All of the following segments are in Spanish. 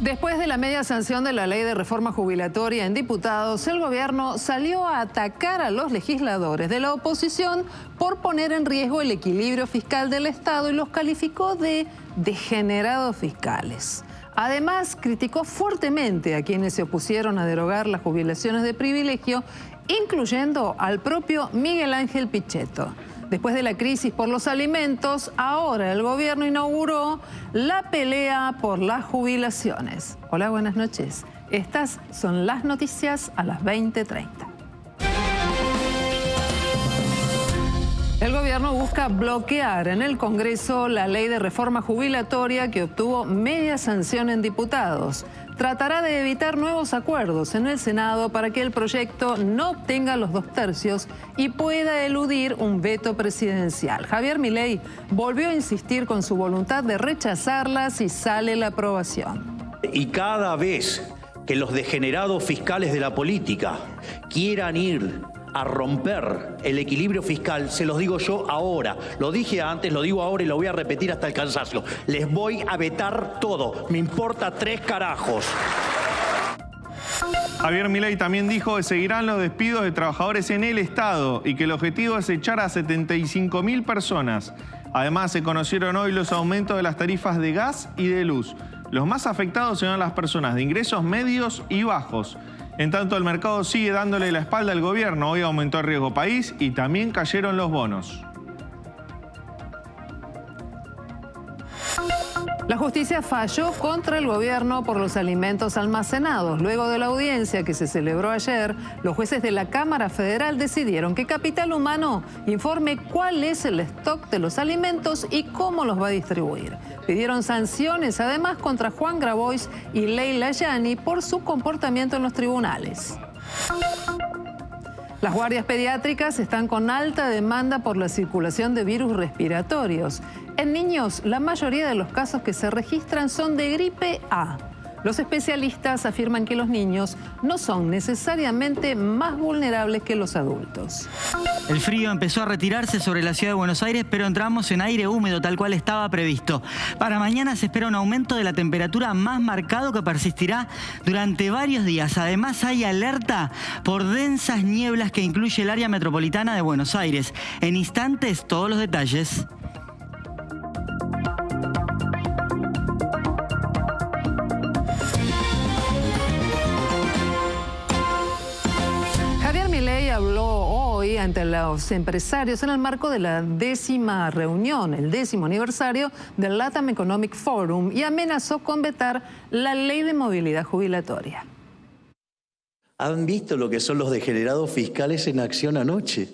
Después de la media sanción de la ley de reforma jubilatoria en diputados, el gobierno salió a atacar a los legisladores de la oposición por poner en riesgo el equilibrio fiscal del Estado y los calificó de degenerados fiscales. Además, criticó fuertemente a quienes se opusieron a derogar las jubilaciones de privilegio, incluyendo al propio Miguel Ángel Pichetto. Después de la crisis por los alimentos, ahora el gobierno inauguró la pelea por las jubilaciones. Hola, buenas noches. Estas son las noticias a las 20:30. El gobierno busca bloquear en el Congreso la ley de reforma jubilatoria que obtuvo media sanción en diputados. Tratará de evitar nuevos acuerdos en el Senado para que el proyecto no obtenga los 2/3 y pueda eludir un veto presidencial. Javier Milei volvió a insistir con su voluntad de rechazarla si sale la aprobación. Y cada vez que los degenerados fiscales de la política quieran ir a romper el equilibrio fiscal, se los digo yo ahora, lo dije antes, lo digo ahora y lo voy a repetir hasta el cansancio. Les voy a vetar todo, me importa 3 carajos. Javier Milei también dijo que seguirán los despidos de trabajadores en el Estado y que el objetivo es echar a 75.000 personas. Además, se conocieron hoy los aumentos de las tarifas de gas y de luz. Los más afectados serán las personas de ingresos medios y bajos. En tanto, el mercado sigue dándole la espalda al gobierno. Hoy aumentó el riesgo país y también cayeron los bonos. La justicia falló contra el gobierno por los alimentos almacenados. Luego de la audiencia que se celebró ayer, los jueces de la Cámara Federal decidieron que Capital Humano informe cuál es el stock de los alimentos y cómo los va a distribuir. Pidieron sanciones además contra Juan Grabois y Leila Yani por su comportamiento en los tribunales. Las guardias pediátricas están con alta demanda por la circulación de virus respiratorios. En niños, la mayoría de los casos que se registran son de gripe A. Los especialistas afirman que los niños no son necesariamente más vulnerables que los adultos. El frío empezó a retirarse sobre la ciudad de Buenos Aires, pero entramos en aire húmedo tal cual estaba previsto. Para mañana se espera un aumento de la temperatura más marcado que persistirá durante varios días. Además, hay alerta por densas nieblas que incluye el área metropolitana de Buenos Aires. En instantes, todos los detalles. Habló hoy ante los empresarios en el marco de la 10ª reunión, el 10º aniversario del LATAM Economic Forum, y amenazó con vetar la ley de movilidad jubilatoria. ¿Han visto lo que son los degenerados fiscales en acción anoche?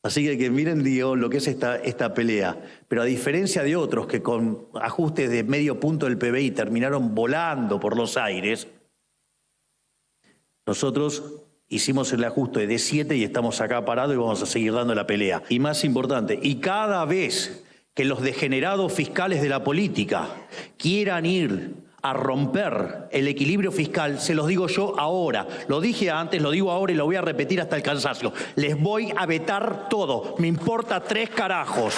Así que miren, digo, lo que es esta pelea. Pero a diferencia de otros que con ajustes de medio punto del PBI terminaron volando por los aires, nosotros hicimos el ajuste de 7 y estamos acá parados y vamos a seguir dando la pelea. Y más importante, y cada vez que los degenerados fiscales de la política quieran ir a romper el equilibrio fiscal, se los digo yo ahora, lo dije antes, lo digo ahora y lo voy a repetir hasta el cansancio. Les voy a vetar todo, me importa 3 carajos.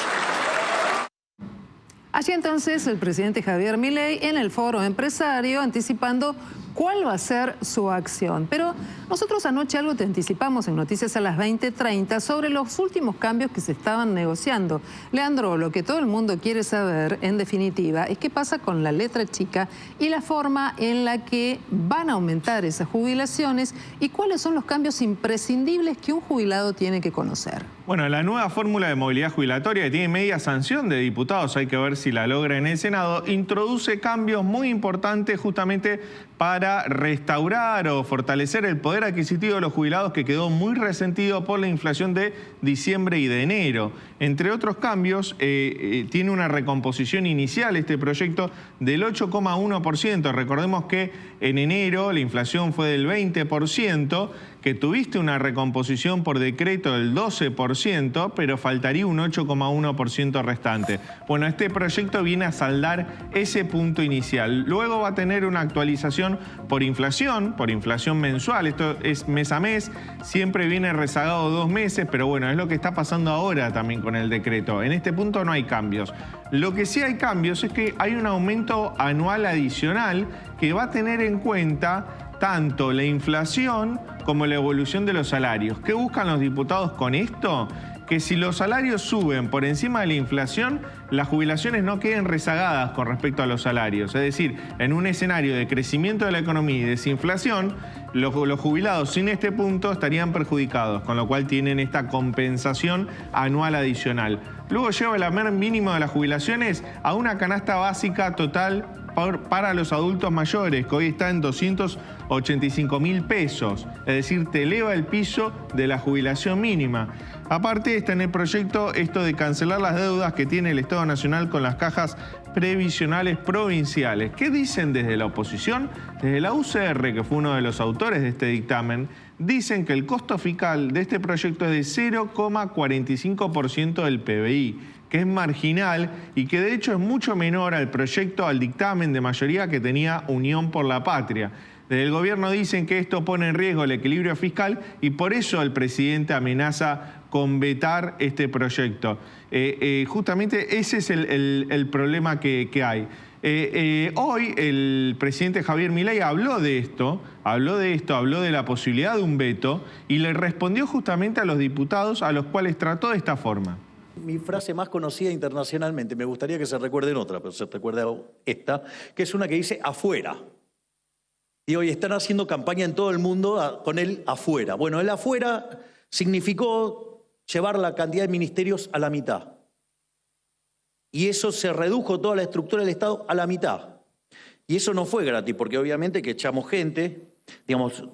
Allí entonces el presidente Javier Milei en el foro empresario anticipando cuál va a ser su acción. Pero nosotros anoche algo te anticipamos en Noticias a las 20:30 sobre los últimos cambios que se estaban negociando. Leandro, lo que todo el mundo quiere saber, en definitiva, es qué pasa con la letra chica y la forma en la que van a aumentar esas jubilaciones y cuáles son los cambios imprescindibles que un jubilado tiene que conocer. Bueno, la nueva fórmula de movilidad jubilatoria que tiene media sanción de diputados, hay que ver si la logra en el Senado, introduce cambios muy importantes justamente para restaurar o fortalecer el poder adquisitivo de los jubilados que quedó muy resentido por la inflación de diciembre y de enero. Entre otros cambios, tiene una recomposición inicial este proyecto del 8,1%. Recordemos que en enero la inflación fue del 20%, que tuviste una recomposición por decreto del 12%, pero faltaría un 8,1% restante. Bueno, este proyecto viene a saldar ese punto inicial. Luego va a tener una actualización por inflación mensual. Esto es mes a mes, siempre viene rezagado 2 meses, pero bueno, es lo que está pasando ahora también con el decreto. En este punto no hay cambios. Lo que sí hay cambios es que hay un aumento anual adicional que va a tener en cuenta tanto la inflación como la evolución de los salarios. ¿Qué buscan los diputados con esto? Que si los salarios suben por encima de la inflación, las jubilaciones no queden rezagadas con respecto a los salarios. Es decir, en un escenario de crecimiento de la economía y desinflación, los jubilados sin este punto estarían perjudicados, con lo cual tienen esta compensación anual adicional. Luego lleva el haber mínimo de las jubilaciones a una canasta básica total para los adultos mayores, que hoy está en 285.000 pesos. Es decir, te eleva el piso de la jubilación mínima. Aparte está en el proyecto esto de cancelar las deudas que tiene el Estado Nacional con las cajas previsionales provinciales. ¿Qué dicen desde la oposición? Desde la UCR, que fue uno de los autores de este dictamen, dicen que el costo fiscal de este proyecto es de 0,45% del PBI, que es marginal y que de hecho es mucho menor al proyecto, al dictamen de mayoría que tenía Unión por la Patria. Desde el gobierno dicen que esto pone en riesgo el equilibrio fiscal y por eso el presidente amenaza con vetar este proyecto. Justamente ese es el problema que hay. Hoy el presidente Javier Milei habló de la posibilidad de un veto y le respondió justamente a los diputados a los cuales trató de esta forma. Mi frase más conocida internacionalmente, me gustaría que se recuerden otra, pero se recuerda esta, que es una que dice afuera. Y hoy están haciendo campaña en todo el mundo con el afuera. Bueno, el afuera significó llevar la cantidad de ministerios a la mitad. Y eso se redujo toda la estructura del Estado a la mitad. Y eso no fue gratis, porque obviamente que echamos gente, digamos,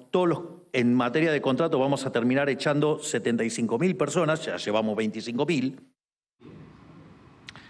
en materia de contrato vamos a terminar echando 75.000 personas, ya llevamos 25.000.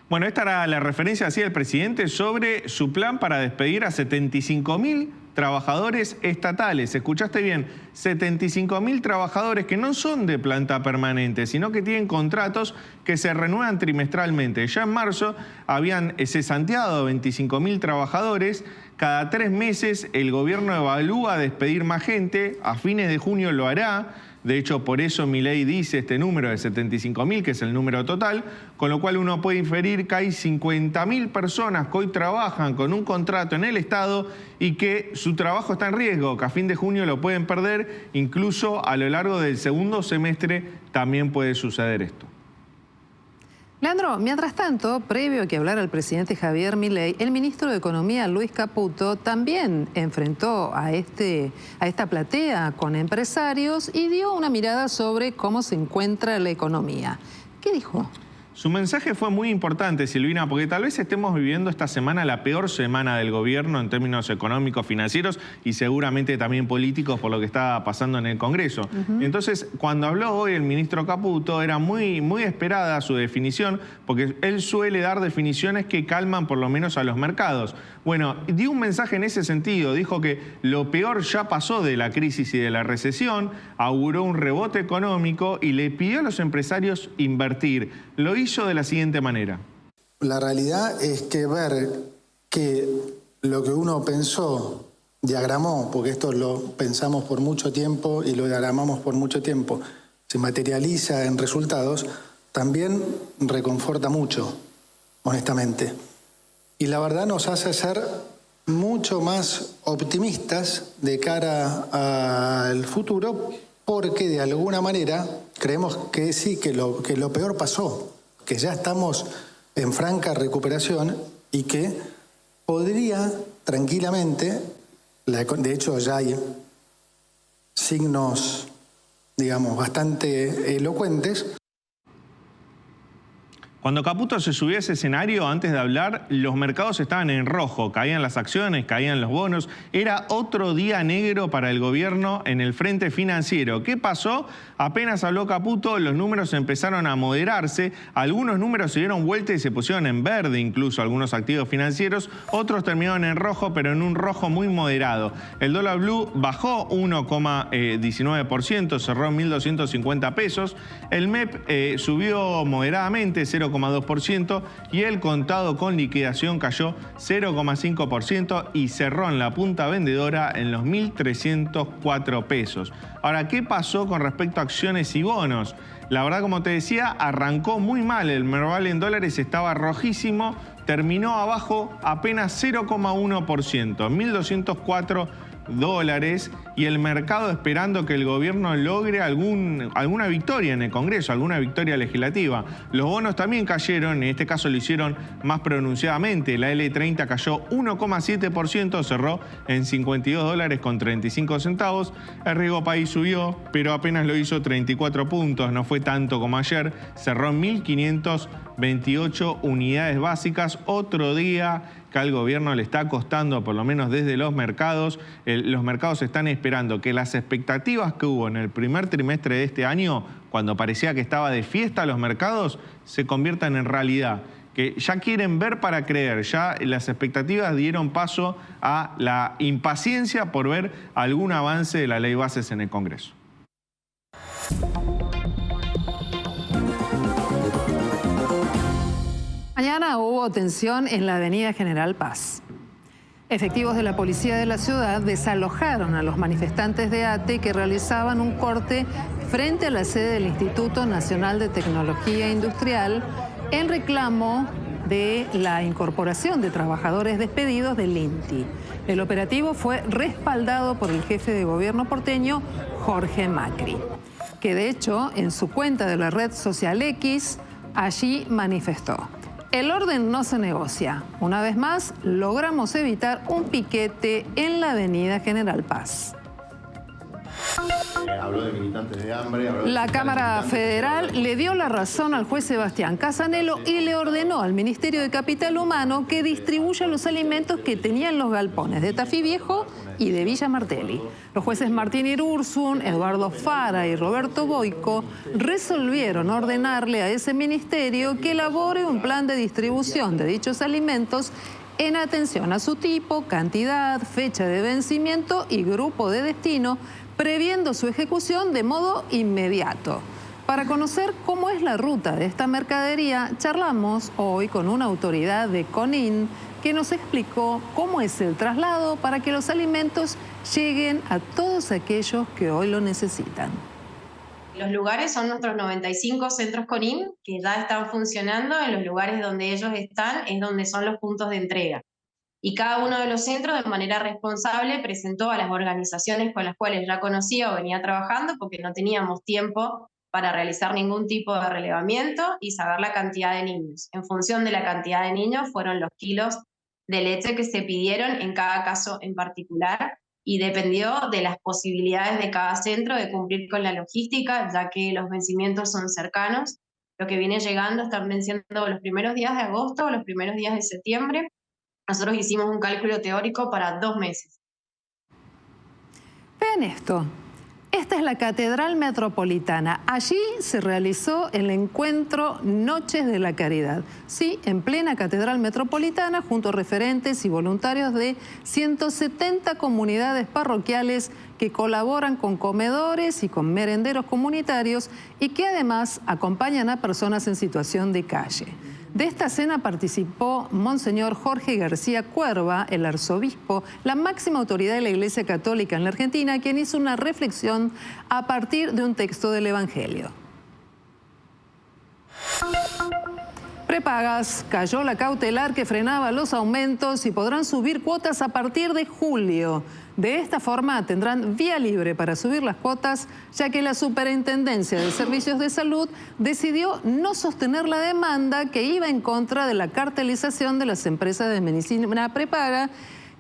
Bueno, esta era la referencia hacía el presidente sobre su plan para despedir a 75.000 trabajadores estatales. Escuchaste bien, 75.000 trabajadores que no son de planta permanente, sino que tienen contratos que se renuevan trimestralmente. Ya en marzo habían cesanteado 25.000 trabajadores. Cada 3 meses el gobierno evalúa despedir más gente. A fines de junio lo hará. De hecho, por eso Milei dice este número de 75.000, que es el número total, con lo cual uno puede inferir que hay 50.000 personas que hoy trabajan con un contrato en el Estado y que su trabajo está en riesgo, que a fin de junio lo pueden perder, incluso a lo largo del segundo semestre también puede suceder esto. Leandro, mientras tanto, previo a que hablara el presidente Javier Milei, el ministro de Economía, Luis Caputo, también enfrentó a esta platea con empresarios y dio una mirada sobre cómo se encuentra la economía. ¿Qué dijo? Su mensaje fue muy importante, Silvina, porque tal vez estemos viviendo esta semana la peor semana del gobierno en términos económicos, financieros y seguramente también políticos por lo que está pasando en el Congreso. Entonces, cuando habló hoy el ministro Caputo, era muy esperada su definición, porque él suele dar definiciones que calman por lo menos a los mercados. Bueno, dio un mensaje en ese sentido, dijo que lo peor ya pasó de la crisis y de la recesión, auguró un rebote económico y le pidió a los empresarios invertir. Lo hizo de la siguiente manera. La realidad es que ver que lo que uno pensó, diagramó, porque esto lo pensamos por mucho tiempo y lo diagramamos por mucho tiempo, se materializa en resultados, también reconforta mucho, honestamente. Y la verdad nos hace ser mucho más optimistas de cara al futuro, porque de alguna manera creemos que sí, que lo peor pasó, que ya estamos en franca recuperación y que podría tranquilamente, de hecho ya hay signos, digamos, bastante elocuentes. Cuando Caputo se subió a ese escenario, antes de hablar, los mercados estaban en rojo, caían las acciones, caían los bonos. Era otro día negro para el gobierno en el frente financiero. ¿Qué pasó? Apenas habló Caputo, los números empezaron a moderarse, algunos números se dieron vuelta y se pusieron en verde, incluso algunos activos financieros, otros terminaron en rojo, pero en un rojo muy moderado. El dólar blue bajó 1,19%, cerró en 1.250 pesos. El MEP subió moderadamente, 0,2%, y el contado con liquidación cayó 0,5% y cerró en la punta vendedora en los 1.304 pesos. Ahora, ¿qué pasó con respecto a acciones y bonos? La verdad, como te decía, arrancó muy mal. El Merval en dólares estaba rojísimo, terminó abajo apenas 0,1%, 1.204 dólares, y el mercado esperando que el gobierno logre alguna victoria en el Congreso, alguna victoria legislativa. Los bonos también cayeron, en este caso lo hicieron más pronunciadamente. La L30 cayó 1,7%, cerró en 52 dólares con 35 centavos. El Riesgo País subió, pero apenas lo hizo 34 puntos, no fue tanto como ayer, cerró en 1.528 unidades básicas. Otro día que al gobierno le está costando, por lo menos desde los mercados están esperando que las expectativas que hubo en el primer trimestre de este año, cuando parecía que estaba de fiesta los mercados, se conviertan en realidad. Que ya quieren ver para creer, ya las expectativas dieron paso a la impaciencia por ver algún avance de la ley bases en el Congreso. Mañana hubo tensión en la avenida General Paz. Efectivos de la policía de la ciudad desalojaron a los manifestantes de ATE que realizaban un corte frente a la sede del Instituto Nacional de Tecnología Industrial en reclamo de la incorporación de trabajadores despedidos del INTI. El operativo fue respaldado por el jefe de gobierno porteño, Jorge Macri, que de hecho en su cuenta de la red social X allí manifestó: el orden no se negocia. Una vez más, logramos evitar un piquete en la avenida General Paz. Habló de militantes de hambre. La Cámara Federal le dio la razón al juez Sebastián Casanelo y le ordenó al Ministerio de Capital Humano que distribuya los alimentos que tenían los galpones de Tafí Viejo y de Villa Martelli. Los jueces Martín Irursun, Eduardo Fara y Roberto Boico resolvieron ordenarle a ese ministerio que elabore un plan de distribución de dichos alimentos en atención a su tipo, cantidad, fecha de vencimiento y grupo de destino, previendo su ejecución de modo inmediato. Para conocer cómo es la ruta de esta mercadería, charlamos hoy con una autoridad de CONIN que nos explicó cómo es el traslado para que los alimentos lleguen a todos aquellos que hoy lo necesitan. Los lugares son nuestros 95 centros CONIN que ya están funcionando. En los lugares donde ellos están es donde son los puntos de entrega. Y cada uno de los centros de manera responsable presentó a las organizaciones con las cuales ya conocía o venía trabajando, porque no teníamos tiempo para realizar ningún tipo de relevamiento y saber la cantidad de niños. En función de la cantidad de niños fueron los kilos de leche que se pidieron en cada caso en particular, y dependió de las posibilidades de cada centro de cumplir con la logística, ya que los vencimientos son cercanos. Lo que viene llegando están venciendo los primeros días de agosto o los primeros días de septiembre. Nosotros hicimos un cálculo teórico para 2 meses. Vean esto. Esta es la Catedral Metropolitana. Allí se realizó el encuentro Noches de la Caridad. Sí, en plena Catedral Metropolitana, junto a referentes y voluntarios de 170 comunidades parroquiales que colaboran con comedores y con merenderos comunitarios y que además acompañan a personas en situación de calle. De esta cena participó Monseñor Jorge García Cuerva, el arzobispo, la máxima autoridad de la Iglesia Católica en la Argentina, quien hizo una reflexión a partir de un texto del Evangelio. Prepagas cayó la cautelar que frenaba los aumentos y podrán subir cuotas a partir de julio. De esta forma tendrán vía libre para subir las cuotas, ya que la Superintendencia de Servicios de Salud decidió no sostener la demanda que iba en contra de la cartelización de las empresas de medicina prepaga,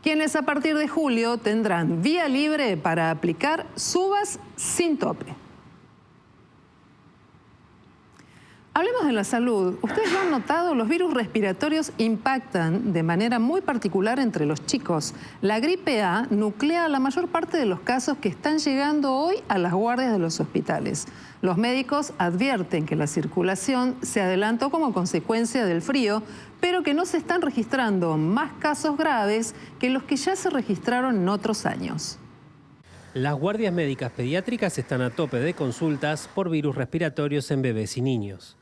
quienes a partir de julio tendrán vía libre para aplicar subas sin tope. Hablemos de la salud. Ustedes lo han notado, los virus respiratorios impactan de manera muy particular entre los chicos. La gripe A nuclea la mayor parte de los casos que están llegando hoy a las guardias de los hospitales. Los médicos advierten que la circulación se adelantó como consecuencia del frío, pero que no se están registrando más casos graves que los que ya se registraron en otros años. Las guardias médicas pediátricas están a tope de consultas por virus respiratorios en bebés y niños.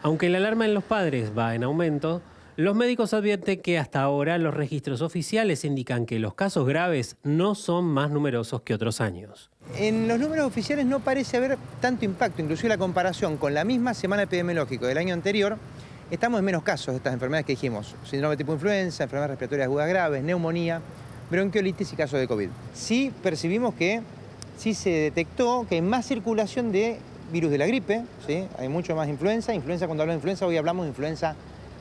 Aunque la alarma en los padres va en aumento, los médicos advierten que hasta ahora los registros oficiales indican que los casos graves no son más numerosos que otros años. En los números oficiales no parece haber tanto impacto, inclusive la comparación con la misma semana epidemiológica del año anterior, estamos en menos casos de estas enfermedades que dijimos, síndrome tipo influenza, enfermedades respiratorias agudas graves, neumonía, bronquiolitis y casos de COVID. Sí percibimos que sí se detectó que hay más circulación de virus de la gripe, ¿sí? Hay mucho más influenza. Cuando hablamos de influenza, hoy hablamos de influenza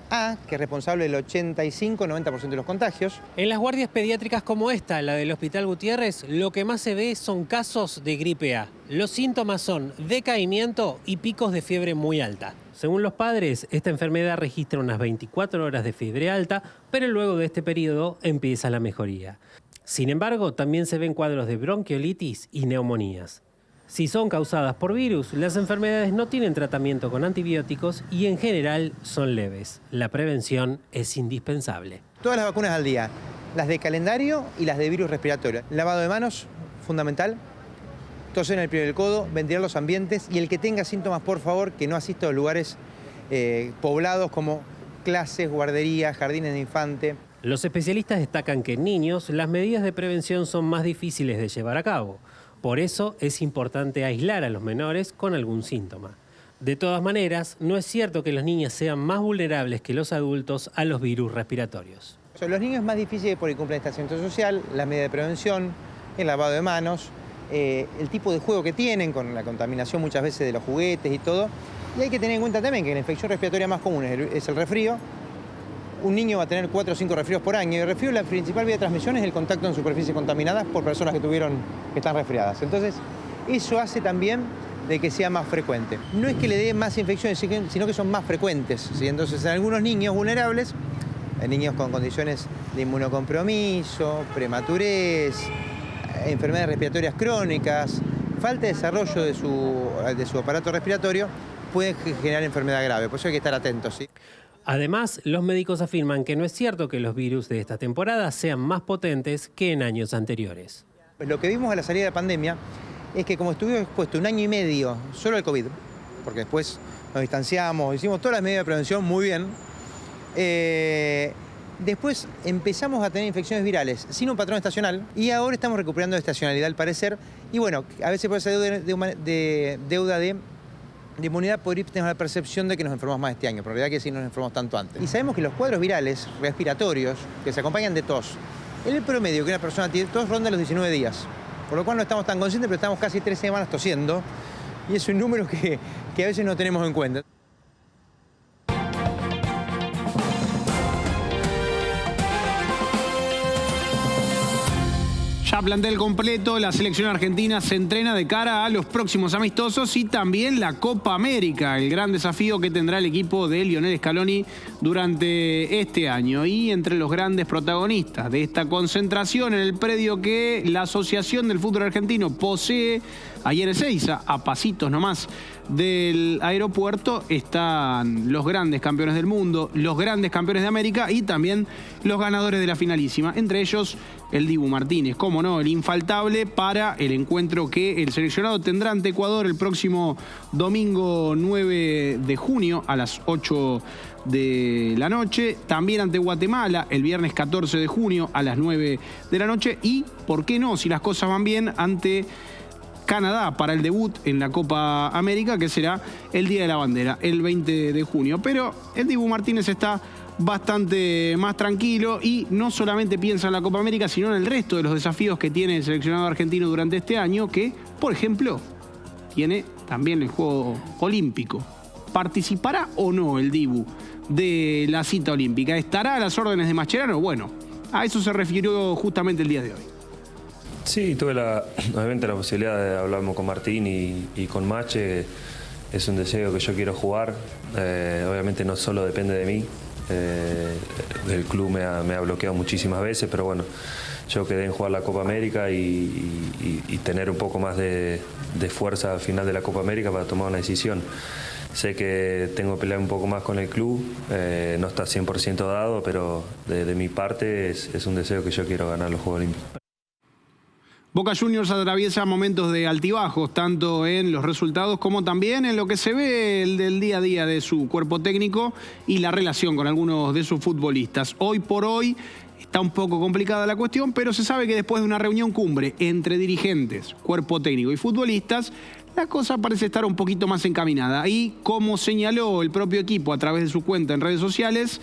A, que es responsable del 85-90% de los contagios. En las guardias pediátricas como esta, la del Hospital Gutiérrez, lo que más se ve son casos de gripe A. Los síntomas son decaimiento y picos de fiebre muy alta. Según los padres, esta enfermedad registra unas 24 horas de fiebre alta, pero luego de este periodo empieza la mejoría. Sin embargo, también se ven cuadros de bronquiolitis y neumonías. Si son causadas por virus, las enfermedades no tienen tratamiento con antibióticos y en general son leves. La prevención es indispensable. Todas las vacunas al día, las de calendario y las de virus respiratorio. Lavado de manos, fundamental. Toser en el pliegue del codo, ventilar los ambientes y el que tenga síntomas, por favor, que no asista a los lugares poblados como clases, guarderías, jardines de infante. Los especialistas destacan que en niños las medidas de prevención son más difíciles de llevar a cabo. Por eso es importante aislar a los menores con algún síntoma. De todas maneras, no es cierto que los niños sean más vulnerables que los adultos a los virus respiratorios. Los niños es más difícil por el cumple de distanciamiento social, las medidas de prevención, el lavado de manos, el tipo de juego que tienen, con la contaminación muchas veces de los juguetes y todo. Y hay que tener en cuenta también que la infección respiratoria más común es el resfrío. Un niño va a tener 4 o 5 resfríos por año y el resfrío, la principal vía de transmisión es el contacto en superficies contaminadas por personas que están resfriadas. Entonces, eso hace también de que sea más frecuente. No es que le dé más infecciones, sino que son más frecuentes, ¿sí? Entonces, en algunos niños vulnerables, en niños con condiciones de inmunocompromiso, prematurez, enfermedades respiratorias crónicas, falta de desarrollo de su aparato respiratorio, pueden generar enfermedad grave. Por eso hay que estar atentos, ¿sí? Además, los médicos afirman que no es cierto que los virus de esta temporada sean más potentes que en años anteriores. Lo que vimos a la salida de la pandemia es que como estuvimos expuestos 1 año y medio solo al COVID, porque después nos distanciamos, hicimos todas las medidas de prevención muy bien, después empezamos a tener infecciones virales sin un patrón estacional y ahora estamos recuperando estacionalidad al parecer. Y bueno, a veces por esa deuda de inmunidad podría tener la percepción de que nos enfermamos más este año, pero en realidad que sí nos enfermamos tanto antes. Y sabemos que los cuadros virales respiratorios, que se acompañan de tos, el promedio que una persona tiene tos ronda los 19 días, por lo cual no estamos tan conscientes, pero estamos casi 3 semanas tosiendo, y es un número que a veces no tenemos en cuenta. Ya plantel completo, la selección argentina se entrena de cara a los próximos amistosos y también la Copa América, el gran desafío que tendrá el equipo de Lionel Scaloni durante este año. Y entre los grandes protagonistas de esta concentración en el predio que la Asociación del Fútbol Argentino posee ahí en Ezeiza, a pasitos nomás del aeropuerto, están los grandes campeones del mundo, los grandes campeones de América y también los ganadores de la finalísima, entre ellos el Dibu Martínez, cómo no, el infaltable para el encuentro que el seleccionado tendrá ante Ecuador el próximo domingo 9 de junio a las 8 de la noche, también ante Guatemala el viernes 14 de junio a las 9 de la noche y, ¿por qué no?, si las cosas van bien, ante Canadá para el debut en la Copa América, que será el Día de la Bandera, el 20 de junio. Pero el Dibu Martínez está bastante más tranquilo y no solamente piensa en la Copa América, sino en el resto de los desafíos que tiene el seleccionado argentino durante este año, que, por ejemplo, tiene también el Juego Olímpico. ¿Participará o no el Dibu de la cita olímpica? ¿Estará a las órdenes de Mascherano? Bueno, a eso se refirió justamente el día de hoy. Sí, tuve obviamente la posibilidad de hablar con Martín y con Mache es un deseo que yo quiero jugar. Obviamente no solo depende de mí. El club me ha bloqueado muchísimas veces, pero bueno, yo quedé en jugar la Copa América y tener un poco más de fuerza al final de la Copa América para tomar una decisión. Sé que tengo que pelear un poco más con el club, no está 100% dado, pero de mi parte es un deseo que yo quiero ganar los Juegos Olímpicos. Boca Juniors atraviesa momentos de altibajos, tanto en los resultados como también en lo que se ve del día a día de su cuerpo técnico y la relación con algunos de sus futbolistas. Hoy por hoy está un poco complicada la cuestión, pero se sabe que después de una reunión cumbre entre dirigentes, cuerpo técnico y futbolistas, la cosa parece estar un poquito más encaminada. Y como señaló el propio equipo a través de su cuenta en redes sociales,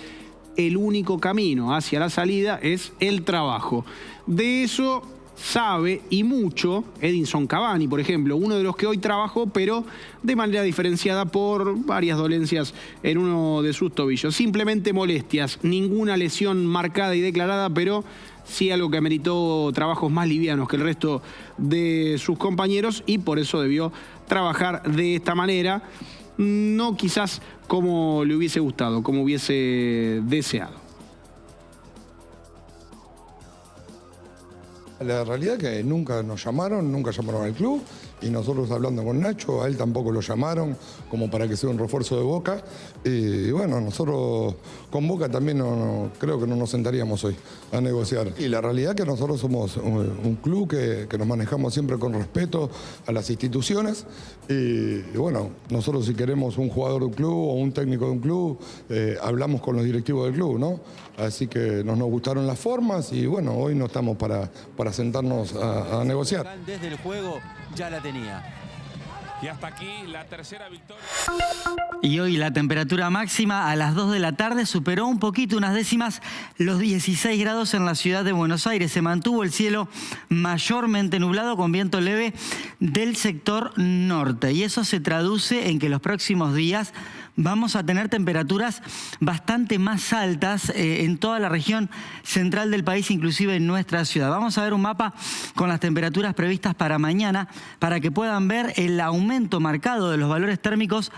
el único camino hacia la salida es el trabajo. De eso sabe y mucho Edinson Cavani, por ejemplo, uno de los que hoy trabajó, pero de manera diferenciada por varias dolencias en uno de sus tobillos. Simplemente molestias, ninguna lesión marcada y declarada, pero sí algo que ameritó trabajos más livianos que el resto de sus compañeros y por eso debió trabajar de esta manera, no quizás como le hubiese gustado, como hubiese deseado. La realidad es que nunca nos llamaron, nunca llamaron al club y nosotros hablando con Nacho, a él tampoco lo llamaron como para que sea un refuerzo de Boca y bueno, nosotros con Boca también creo que no nos sentaríamos hoy a negociar. Y la realidad es que nosotros somos un club que nos manejamos siempre con respeto a las instituciones y bueno, nosotros si queremos un jugador de un club o un técnico de un club, hablamos con los directivos del club, ¿no? Así que nos gustaron las formas y bueno, hoy no estamos para sentarnos a negociar. Desde el juego ya la tenía. Y hasta aquí la tercera victoria. Y hoy la temperatura máxima a las 2 de la tarde superó un poquito, unas décimas, los 16 grados en la ciudad de Buenos Aires. Se mantuvo el cielo mayormente nublado con viento leve del sector norte. Y eso se traduce en que los próximos días vamos a tener temperaturas bastante más altas en toda la región central del país, inclusive en nuestra ciudad. Vamos a ver un mapa con las temperaturas previstas para mañana para que puedan ver el aumento marcado de los valores térmicos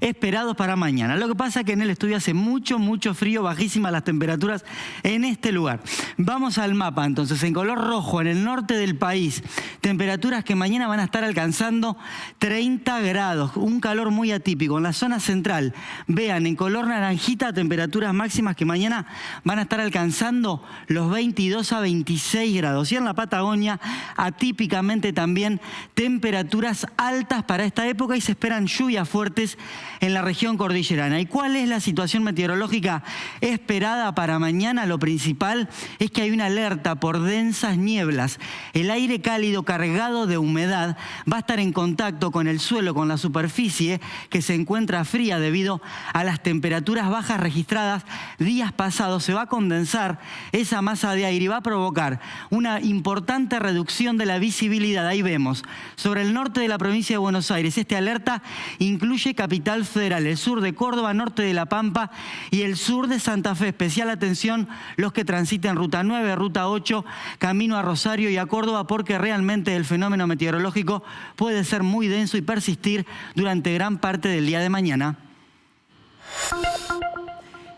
esperados para mañana. Lo que pasa es que en el estudio hace mucho frío, bajísimas las temperaturas en este lugar. Vamos al mapa entonces, en color rojo, en el norte del país, temperaturas que mañana van a estar alcanzando 30 grados, un calor muy atípico. En la zona central, vean, en color naranjita, temperaturas máximas que mañana van a estar alcanzando los 22 a 26 grados. Y en la Patagonia, atípicamente también temperaturas altas para esta época y se esperan lluvias fuertes en la región cordillerana. ¿Y cuál es la situación meteorológica esperada para mañana? Lo principal es que hay una alerta por densas nieblas. El aire cálido cargado de humedad va a estar en contacto con el suelo, con la superficie que se encuentra fría debido a las temperaturas bajas registradas días pasados. Se va a condensar esa masa de aire y va a provocar una importante reducción de la visibilidad. Ahí vemos, sobre el norte de la provincia de Buenos Aires, esta alerta incluye Capital Federal, el sur de Córdoba, norte de La Pampa y el sur de Santa Fe. Especial atención los que transiten Ruta 9, Ruta 8, camino a Rosario y a Córdoba, porque realmente el fenómeno meteorológico puede ser muy denso y persistir durante gran parte del día de mañana.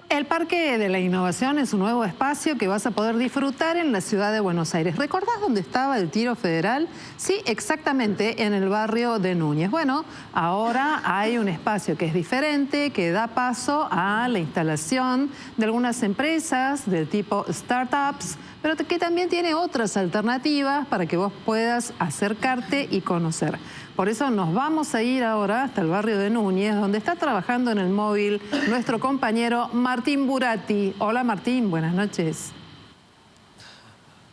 El Parque de la Innovación es un nuevo espacio que vas a poder disfrutar en la ciudad de Buenos Aires. ¿Recordás dónde estaba el Tiro Federal? Sí, exactamente, en el barrio de Núñez. Bueno, ahora hay un espacio que es diferente, que da paso a la instalación de algunas empresas del tipo startups, pero que también tiene otras alternativas para que vos puedas acercarte y conocer. Por eso nos vamos a ir ahora hasta el barrio de Núñez, donde está trabajando en el móvil nuestro compañero Martín Buratti. Hola Martín, buenas noches.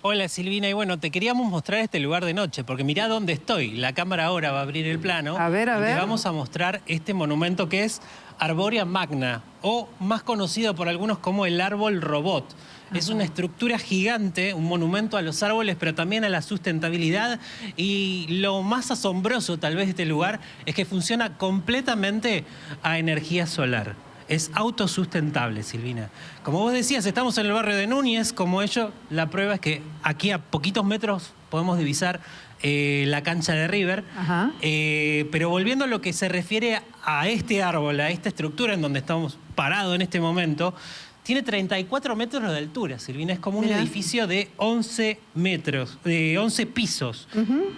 Hola Silvina, y bueno, te queríamos mostrar este lugar de noche, porque mirá dónde estoy. La cámara ahora va a abrir el plano. A ver. Te vamos a mostrar este monumento que es Arborea Magna, o más conocido por algunos como el árbol robot. Es una estructura gigante, un monumento a los árboles, pero también a la sustentabilidad. Y lo más asombroso tal vez de este lugar es que funciona completamente a energía solar. es autosustentable, Silvina. Como vos decías, estamos en el barrio de Núñez, como ello, la prueba es que aquí a poquitos metros podemos divisar la cancha de River. Ajá. Pero volviendo a lo que se refiere a este árbol, a esta estructura en donde estamos parados en este momento, tiene 34 metros de altura, Silvina. Es como un edificio de 11 metros, de 11 pisos.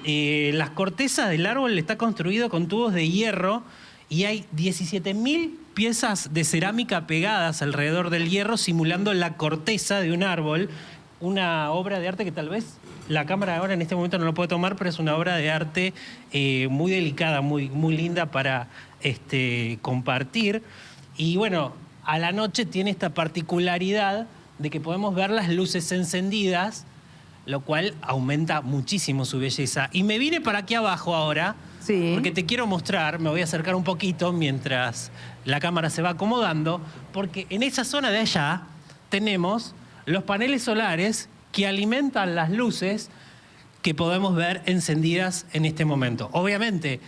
Las cortezas del árbol está construido con tubos de hierro y hay 17.000 piezas de cerámica pegadas alrededor del hierro simulando la corteza de un árbol. Una obra de arte que tal vez la cámara ahora en este momento no lo puede tomar, pero es una obra de arte muy delicada, muy linda para compartir. Y bueno, a la noche tiene esta particularidad de que podemos ver las luces encendidas, lo cual aumenta muchísimo su belleza. Y me vine para aquí abajo ahora, porque te quiero mostrar, me voy a acercar un poquito mientras la cámara se va acomodando, porque en esa zona de allá tenemos los paneles solares que alimentan las luces que podemos ver encendidas en este momento. Obviamente,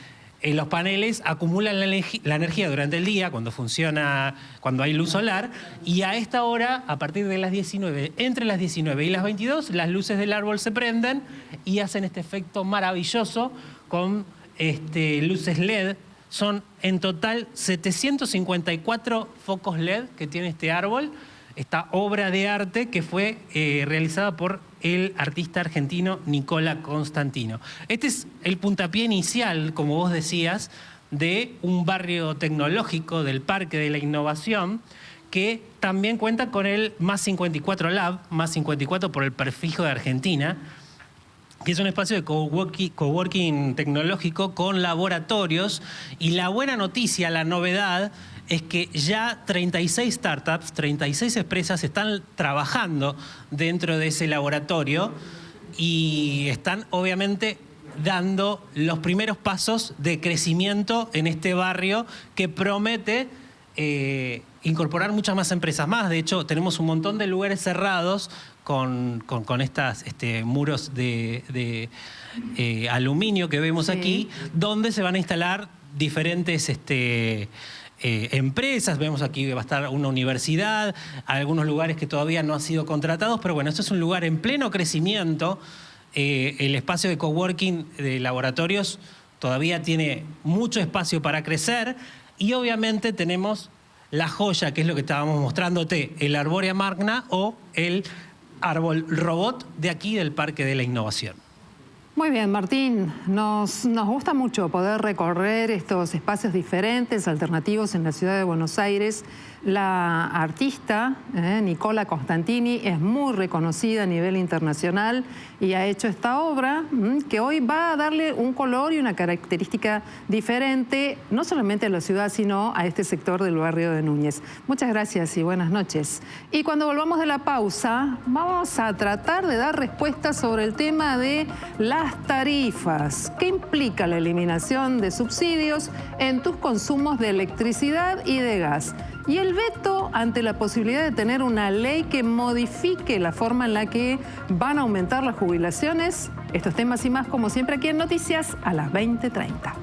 los paneles acumulan la energía durante el día, cuando hay luz solar, y a esta hora, a partir de las 19, entre las 19 y las 22, las luces del árbol se prenden y hacen este efecto maravilloso con luces LED. Son en total 754 focos LED que tiene este árbol, esta obra de arte que fue realizada por el artista argentino Nicola Constantino. Este es el puntapié inicial, como vos decías, de un barrio tecnológico del Parque de la Innovación, que también cuenta con el Más 54 Lab, Más 54 por el prefijo de Argentina, que es un espacio de coworking tecnológico con laboratorios. Y la buena noticia, la novedad, es que ya 36 startups, 36 empresas están trabajando dentro de ese laboratorio y están obviamente dando los primeros pasos de crecimiento en este barrio que promete incorporar muchas más empresas más. De hecho, tenemos un montón de lugares cerrados con estas muros de aluminio que vemos aquí, donde se van a instalar diferentes empresas. Vemos aquí que va a estar una universidad, algunos lugares que todavía no han sido contratados, pero bueno, esto es un lugar en pleno crecimiento. El espacio de coworking de laboratorios todavía tiene mucho espacio para crecer y obviamente tenemos la joya, que es lo que estábamos mostrándote, el Arborea Magna o el árbol robot de aquí del Parque de la Innovación. Muy bien, Martín. Nos gusta mucho poder recorrer estos espacios diferentes, alternativos en la ciudad de Buenos Aires. La artista, Nicola Constantini, es muy reconocida a nivel internacional y ha hecho esta obra que hoy va a darle un color y una característica diferente, no solamente a la ciudad, sino a este sector del barrio de Núñez. Muchas gracias y buenas noches. Y cuando volvamos de la pausa, vamos a tratar de dar respuestas sobre el tema de las tarifas. ¿Qué implica la eliminación de subsidios en tus consumos de electricidad y de gas? Y el veto ante la posibilidad de tener una ley que modifique la forma en la que van a aumentar las jubilaciones. Estos temas y más, como siempre, aquí en Noticias a las 20:30.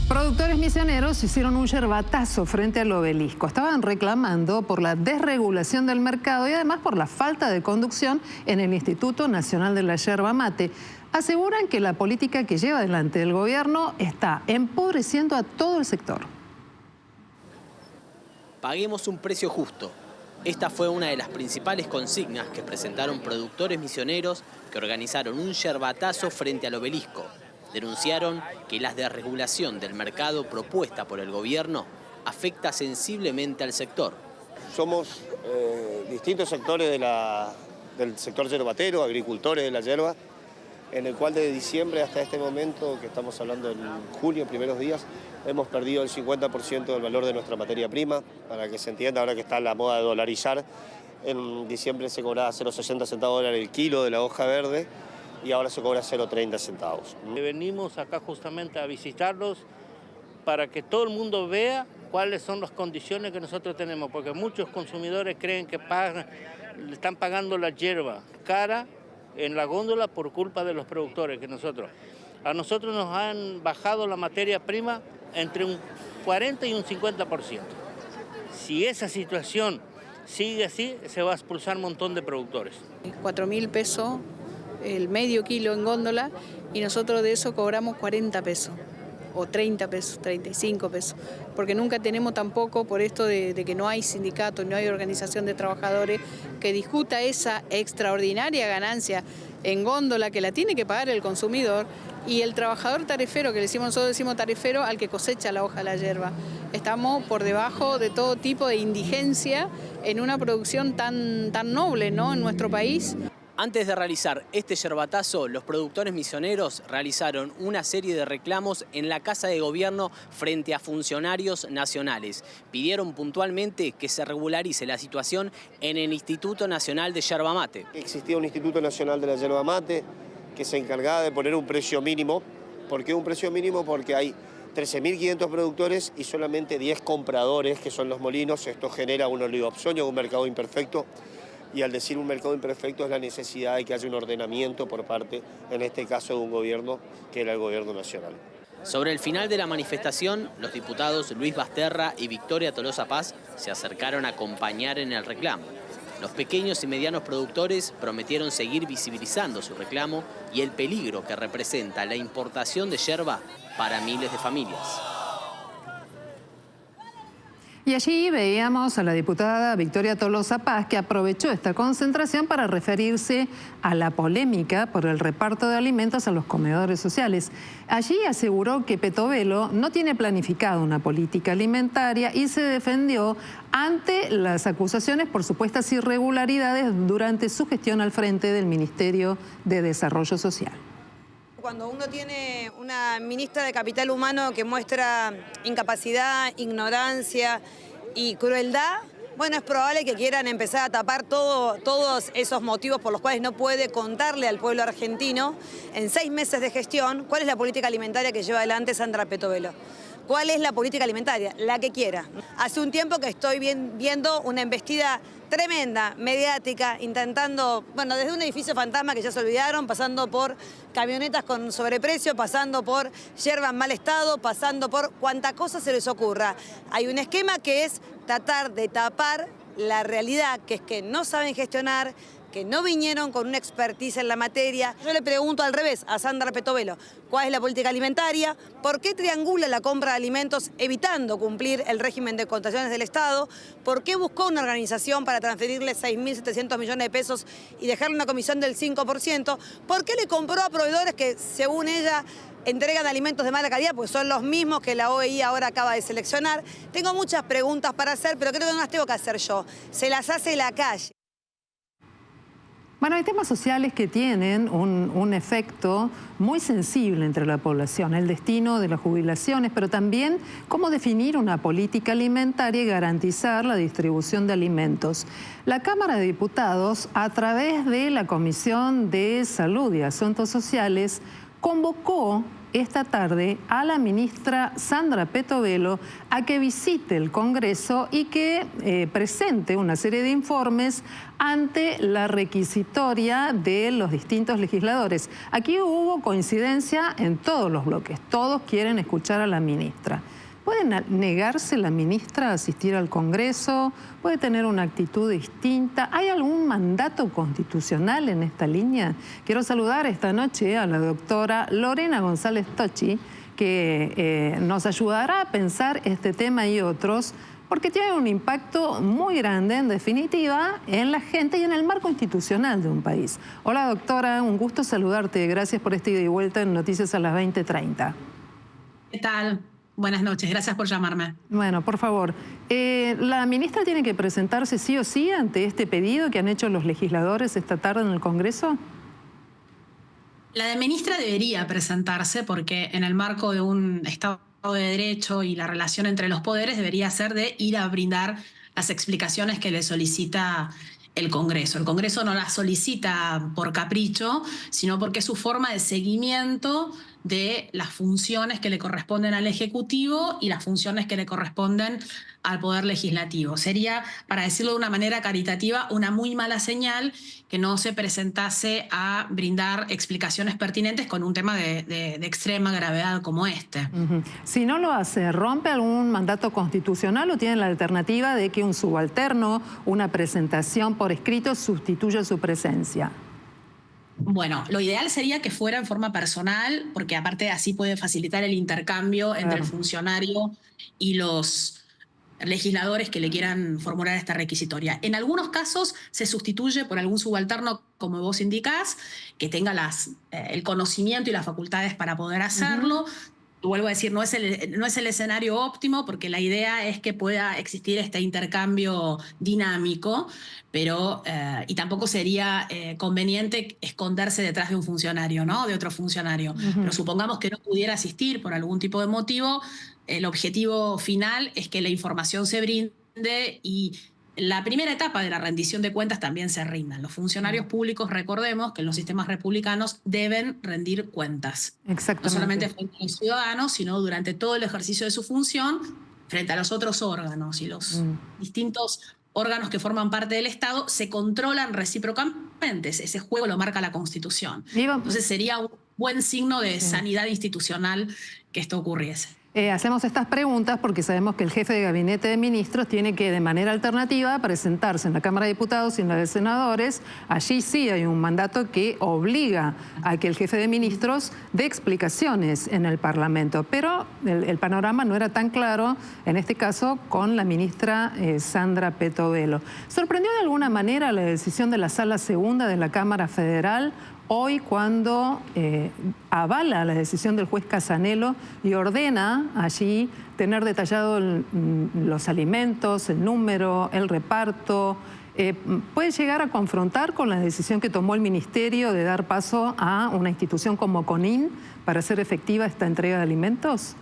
Productores misioneros hicieron un yerbatazo frente al obelisco. Estaban reclamando por la desregulación del mercado y además por la falta de conducción en el Instituto Nacional de la Yerba Mate. Aseguran que la política que lleva adelante el gobierno está empobreciendo a todo el sector. Paguemos un precio justo. Esta fue una de las principales consignas que presentaron productores misioneros que organizaron un yerbatazo frente al obelisco. Denunciaron que la desregulación del mercado propuesta por el gobierno afecta sensiblemente al sector. Somos distintos sectores del sector yerbatero, agricultores de la yerba, en el cual desde diciembre hasta este momento, que estamos hablando en junio, primeros días, hemos perdido el 50% del valor de nuestra materia prima. Para que se entienda, ahora que está la moda de dolarizar, en diciembre se cobraba 0,60 centavos el kilo de la hoja verde, y ahora se cobra 0,30 centavos. Venimos acá justamente a visitarlos para que todo el mundo vea cuáles son las condiciones que nosotros tenemos, porque muchos consumidores creen que le están pagando la yerba cara en la góndola por culpa de los productores, a nosotros nos han bajado la materia prima entre un 40 y un 50%. Si esa situación sigue así, se va a expulsar un montón de productores. 4.000 pesos el medio kilo en góndola y nosotros de eso cobramos 40 pesos. O 30 pesos, 35 pesos, porque nunca tenemos tampoco, por esto de que no hay sindicato, no hay organización de trabajadores que discuta esa extraordinaria ganancia en góndola que la tiene que pagar el consumidor y el trabajador tarifero, que nosotros decimos tarifero al que cosecha la hoja de la hierba. Estamos por debajo de todo tipo de indigencia en una producción tan noble, ¿no?, en nuestro país. Antes de realizar este yerbatazo, los productores misioneros realizaron una serie de reclamos en la Casa de Gobierno frente a funcionarios nacionales. Pidieron puntualmente que se regularice la situación en el Instituto Nacional de Yerba Mate. Existía un Instituto Nacional de la Yerba Mate que se encargaba de poner un precio mínimo. ¿Por qué un precio mínimo? Porque hay 13.500 productores y solamente 10 compradores, que son los molinos. Esto genera un oligopsonio, un mercado imperfecto. Y al decir un mercado imperfecto es la necesidad de que haya un ordenamiento por parte, en este caso, de un gobierno que era el gobierno nacional. Sobre el final de la manifestación, los diputados Luis Basterra y Victoria Tolosa Paz se acercaron a acompañar en el reclamo. Los pequeños y medianos productores prometieron seguir visibilizando su reclamo y el peligro que representa la importación de yerba para miles de familias. Y allí veíamos a la diputada Victoria Tolosa Paz, que aprovechó esta concentración para referirse a la polémica por el reparto de alimentos a los comedores sociales. Allí aseguró que Petovelo no tiene planificado una política alimentaria y se defendió ante las acusaciones por supuestas irregularidades durante su gestión al frente del Ministerio de Desarrollo Social. Cuando uno tiene una ministra de Capital Humano que muestra incapacidad, ignorancia y crueldad, bueno, es probable que quieran empezar a tapar todos esos motivos por los cuales no puede contarle al pueblo argentino en 6 meses de gestión cuál es la política alimentaria que lleva adelante Sandra Petovelo. ¿Cuál es la política alimentaria? La que quiera. Hace un tiempo que estoy viendo una embestida tremenda, mediática, intentando, bueno, desde un edificio fantasma que ya se olvidaron, pasando por camionetas con sobreprecio, pasando por yerba en mal estado, pasando por cuanta cosa se les ocurra. Hay un esquema que es tratar de tapar la realidad, que es que no saben gestionar, que no vinieron con una expertise en la materia. Yo le pregunto al revés a Sandra Petovelo, ¿cuál es la política alimentaria? ¿Por qué triangula la compra de alimentos evitando cumplir el régimen de contaciones del Estado? ¿Por qué buscó una organización para transferirle 6.700 millones de pesos y dejarle una comisión del 5%? ¿Por qué le compró a proveedores que, según ella, entregan alimentos de mala calidad? Pues son los mismos que la OEI ahora acaba de seleccionar. Tengo muchas preguntas para hacer, pero creo que no las tengo que hacer yo. Se las hace la calle. Bueno, hay temas sociales que tienen un efecto muy sensible entre la población, el destino de las jubilaciones, pero también cómo definir una política alimentaria y garantizar la distribución de alimentos. La Cámara de Diputados, a través de la Comisión de Salud y Asuntos Sociales, convocó esta tarde a la ministra Sandra Petovelo a que visite el Congreso y que presente una serie de informes ante la requisitoria de los distintos legisladores. Aquí hubo coincidencia en todos los bloques, todos quieren escuchar a la ministra. ¿Puede negarse la ministra a asistir al Congreso? ¿Puede tener una actitud distinta? ¿Hay algún mandato constitucional en esta línea? Quiero saludar esta noche a la doctora Lorena González Tocci, que nos ayudará a pensar este tema y otros, porque tiene un impacto muy grande, en definitiva, en la gente y en el marco institucional de un país. Hola, doctora, un gusto saludarte. Gracias por este ida y vuelta en Noticias a las 20:30. ¿Qué tal? Buenas noches, gracias por llamarme. Bueno, por favor, la ministra tiene que presentarse sí o sí ante este pedido que han hecho los legisladores esta tarde en el Congreso. La ministra debería presentarse porque en el marco de un Estado de Derecho y la relación entre los poderes debería ser de ir a brindar las explicaciones que le solicita el Congreso. El Congreso no las solicita por capricho, sino porque es su forma de seguimiento de las funciones que le corresponden al Ejecutivo y las funciones que le corresponden al Poder Legislativo. Sería, para decirlo de una manera caritativa, una muy mala señal que no se presentase a brindar explicaciones pertinentes con un tema de extrema gravedad como este. Si no lo hace, ¿rompe algún mandato constitucional o tiene la alternativa de que un subalterno, una presentación por escrito, sustituya su presencia? Bueno, lo ideal sería que fuera en forma personal, porque aparte así puede facilitar el intercambio entre el funcionario y los legisladores que le quieran formular esta requisitoria. En algunos casos se sustituye por algún subalterno, como vos indicás, que tenga el conocimiento y las facultades para poder hacerlo. Vuelvo a decir, no es el escenario óptimo, porque la idea es que pueda existir este intercambio dinámico, pero y tampoco sería conveniente esconderse detrás de un funcionario, ¿no? De otro funcionario. Pero supongamos que no pudiera asistir por algún tipo de motivo, el objetivo final es que la información se brinde y la primera etapa de la rendición de cuentas también se rindan. Los funcionarios públicos, recordemos que en los sistemas republicanos deben rendir cuentas. Exactamente. No solamente frente a los ciudadanos, sino durante todo el ejercicio de su función, frente a los otros órganos y los distintos órganos que forman parte del Estado se controlan recíprocamente. Ese juego lo marca la Constitución. Entonces sería un buen signo de sanidad institucional que esto ocurriese. Hacemos estas preguntas porque sabemos que el jefe de gabinete de ministros tiene que, de manera alternativa, presentarse en la Cámara de Diputados y en la de Senadores. Allí sí hay un mandato que obliga a que el jefe de ministros dé explicaciones en el Parlamento. Pero el panorama no era tan claro, en este caso, con la ministra Sandra Petovelo. ¿Sorprendió de alguna manera la decisión de la Sala Segunda de la Cámara Federal hoy cuando avala la decisión del juez Casanelo y ordena allí tener detallado los alimentos, el número, el reparto? ¿Puede llegar a confrontar con la decisión que tomó el Ministerio de dar paso a una institución como CONIN para hacer efectiva esta entrega de alimentos?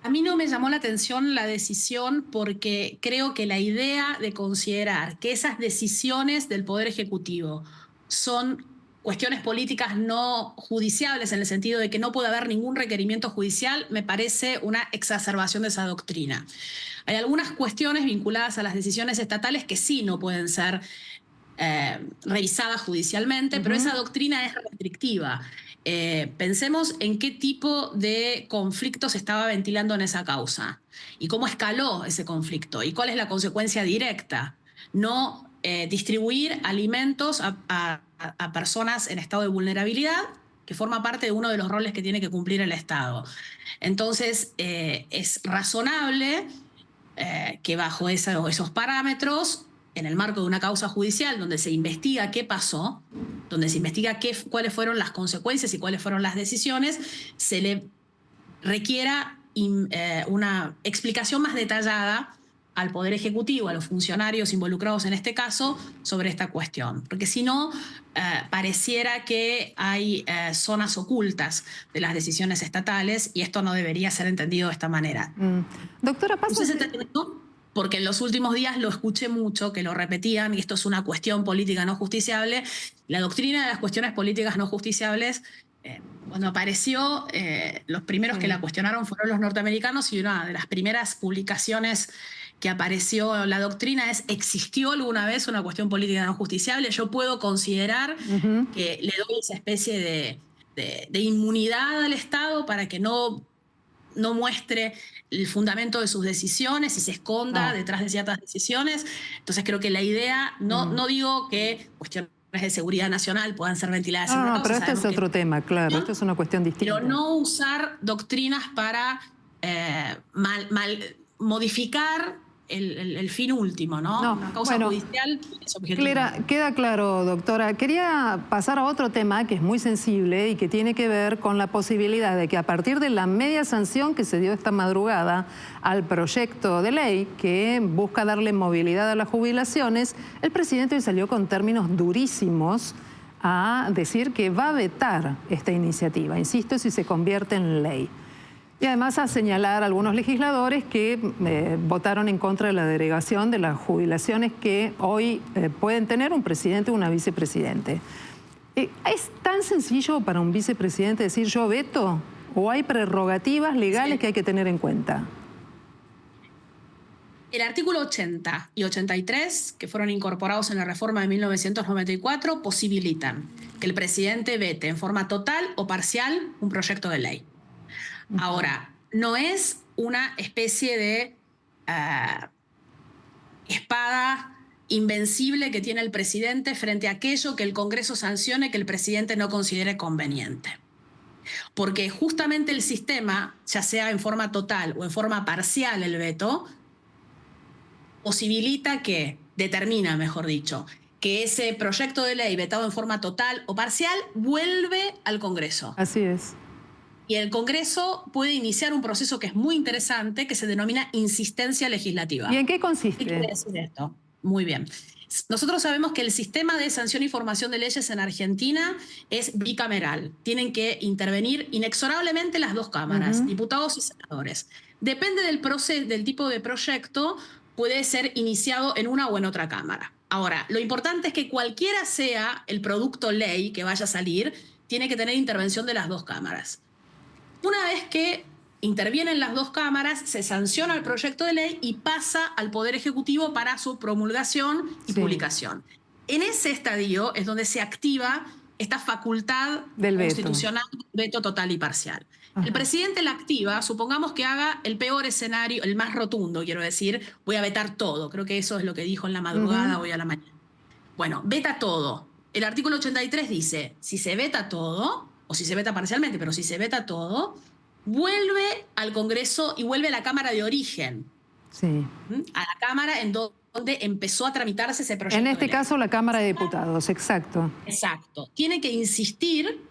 A mí no me llamó la atención la decisión porque creo que la idea de considerar que esas decisiones del Poder Ejecutivo son cuestiones políticas no judiciables, en el sentido de que no puede haber ningún requerimiento judicial, me parece una exacerbación de esa doctrina. Hay algunas cuestiones vinculadas a las decisiones estatales que sí no pueden ser revisadas judicialmente, pero esa doctrina es restrictiva. Pensemos en qué tipo de conflicto se estaba ventilando en esa causa y cómo escaló ese conflicto y cuál es la consecuencia directa. No distribuir alimentos a personas en estado de vulnerabilidad, que forma parte de uno de los roles que tiene que cumplir el Estado. Entonces, es razonable que bajo esos parámetros, en el marco de una causa judicial donde se investiga qué pasó, donde se investiga cuáles fueron las consecuencias y cuáles fueron las decisiones, se le requiera una explicación más detallada al Poder Ejecutivo, a los funcionarios involucrados en este caso, sobre esta cuestión. Porque si no, pareciera que hay zonas ocultas de las decisiones estatales y esto no debería ser entendido de esta manera. Doctora, ¿pasa? No sé si se terminó, porque en los últimos días lo escuché mucho, que lo repetían, y esto es una cuestión política no justiciable. La doctrina de las cuestiones políticas no justiciables, cuando apareció, los primeros que la cuestionaron fueron los norteamericanos, y una de las primeras publicaciones que apareció la doctrina es: ¿existió alguna vez una cuestión política no justiciable? Yo puedo considerar que le doy esa especie de inmunidad al Estado para que no muestre el fundamento de sus decisiones y se esconda detrás de ciertas decisiones. Entonces creo que la idea, no digo que cuestiones de seguridad nacional puedan ser ventiladas. Pero este es otro tema, claro, esto es una cuestión distinta. Pero no usar doctrinas para modificar el fin último, ¿no? Una causa judicial es objetivo. Queda claro, doctora. Quería pasar a otro tema que es muy sensible y que tiene que ver con la posibilidad de que a partir de la media sanción que se dio esta madrugada al proyecto de ley que busca darle movilidad a las jubilaciones, el presidente hoy salió con términos durísimos a decir que va a vetar esta iniciativa, insisto, si se convierte en ley. Y además a señalar a algunos legisladores que votaron en contra de la derogación de las jubilaciones que hoy pueden tener un presidente o una vicepresidente. ¿Es tan sencillo para un vicepresidente decir yo veto? ¿O hay prerrogativas legales que hay que tener en cuenta? El artículo 80 y 83, que fueron incorporados en la reforma de 1994, posibilitan que el presidente vete en forma total o parcial un proyecto de ley. Ahora, no es una especie de espada invencible que tiene el presidente frente a aquello que el Congreso sancione que el presidente no considere conveniente. Porque justamente el sistema, ya sea en forma total o en forma parcial el veto, posibilita que, determina, mejor dicho, que ese proyecto de ley vetado en forma total o parcial vuelve al Congreso. Así es. Y el Congreso puede iniciar un proceso que es muy interesante, que se denomina insistencia legislativa. ¿Y en qué consiste? ¿Qué quiere decir esto? Muy bien. Nosotros sabemos que el sistema de sanción y formación de leyes en Argentina es bicameral. Tienen que intervenir inexorablemente las dos cámaras, diputados y senadores. Depende del tipo de proyecto, puede ser iniciado en una o en otra cámara. Ahora, lo importante es que cualquiera sea el producto ley que vaya a salir, tiene que tener intervención de las dos cámaras. Una vez que intervienen las dos cámaras, se sanciona el proyecto de ley y pasa al Poder Ejecutivo para su promulgación y publicación. En ese estadio es donde se activa esta facultad del constitucional, veto total y parcial. El presidente la activa, supongamos que haga el peor escenario, el más rotundo, quiero decir, voy a vetar todo. Creo que eso es lo que dijo en la madrugada, hoy a la mañana. Bueno, veta todo. El artículo 83 dice, si se veta todo, o si se veta parcialmente, pero si se veta todo, vuelve al Congreso y vuelve a la Cámara de origen. Sí. A la Cámara en donde empezó a tramitarse ese proyecto. En este caso, la Cámara de Diputados, exacto. Exacto. Tiene que insistir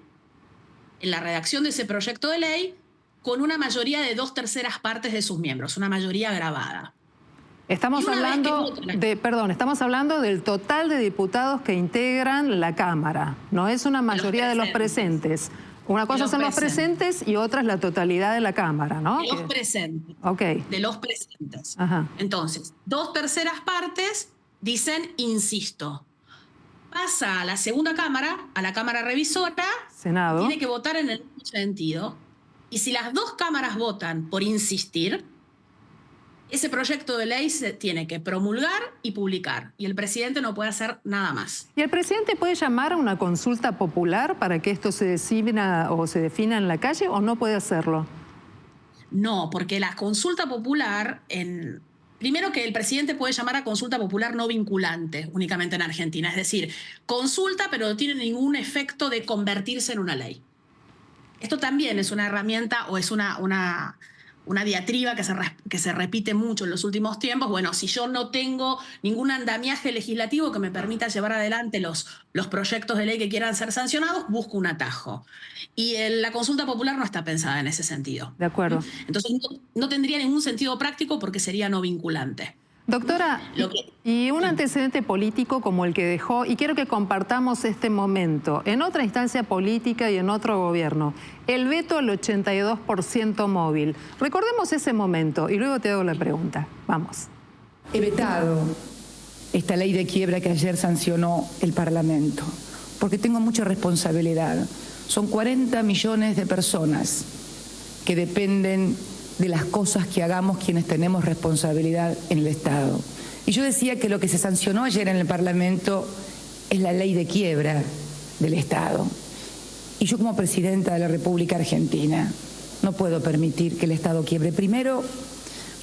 en la redacción de ese proyecto de ley con una mayoría de 2/3 partes de sus miembros, una mayoría grabada. Estamos hablando del total de diputados que integran la Cámara. No es una mayoría de los presentes. Una cosa son los presentes y otra es la totalidad de la Cámara, ¿no? De los presentes. Ok. De los presentes. Ajá. Entonces, 2/3 partes dicen insisto. Pasa a la segunda Cámara, a la Cámara Revisora, Senado. Tiene que votar en el mismo sentido. Y si las dos cámaras votan por insistir, ese proyecto de ley se tiene que promulgar y publicar. Y el presidente no puede hacer nada más. ¿Y el presidente puede llamar a una consulta popular para que esto se defina o se defina en la calle o no puede hacerlo? No, porque la consulta popular, primero que el presidente puede llamar a consulta popular no vinculante únicamente en Argentina. Es decir, consulta pero no tiene ningún efecto de convertirse en una ley. Esto también es una herramienta o es una diatriba que se repite mucho en los últimos tiempos. Bueno, si yo no tengo ningún andamiaje legislativo que me permita llevar adelante los proyectos de ley que quieran ser sancionados, busco un atajo. Y la consulta popular no está pensada en ese sentido. De acuerdo. Entonces no tendría ningún sentido práctico porque sería no vinculante. Doctora, y un antecedente político como el que dejó, y quiero que compartamos este momento, en otra instancia política y en otro gobierno, el veto al 82% móvil. Recordemos ese momento y luego te hago la pregunta. Vamos. He vetado esta ley de quiebra que ayer sancionó el Parlamento, porque tengo mucha responsabilidad. Son 40 millones de personas que dependen de las cosas que hagamos quienes tenemos responsabilidad en el Estado. Y yo decía que lo que se sancionó ayer en el Parlamento es la ley de quiebra del Estado. Y yo como presidenta de la República Argentina no puedo permitir que el Estado quiebre. Primero,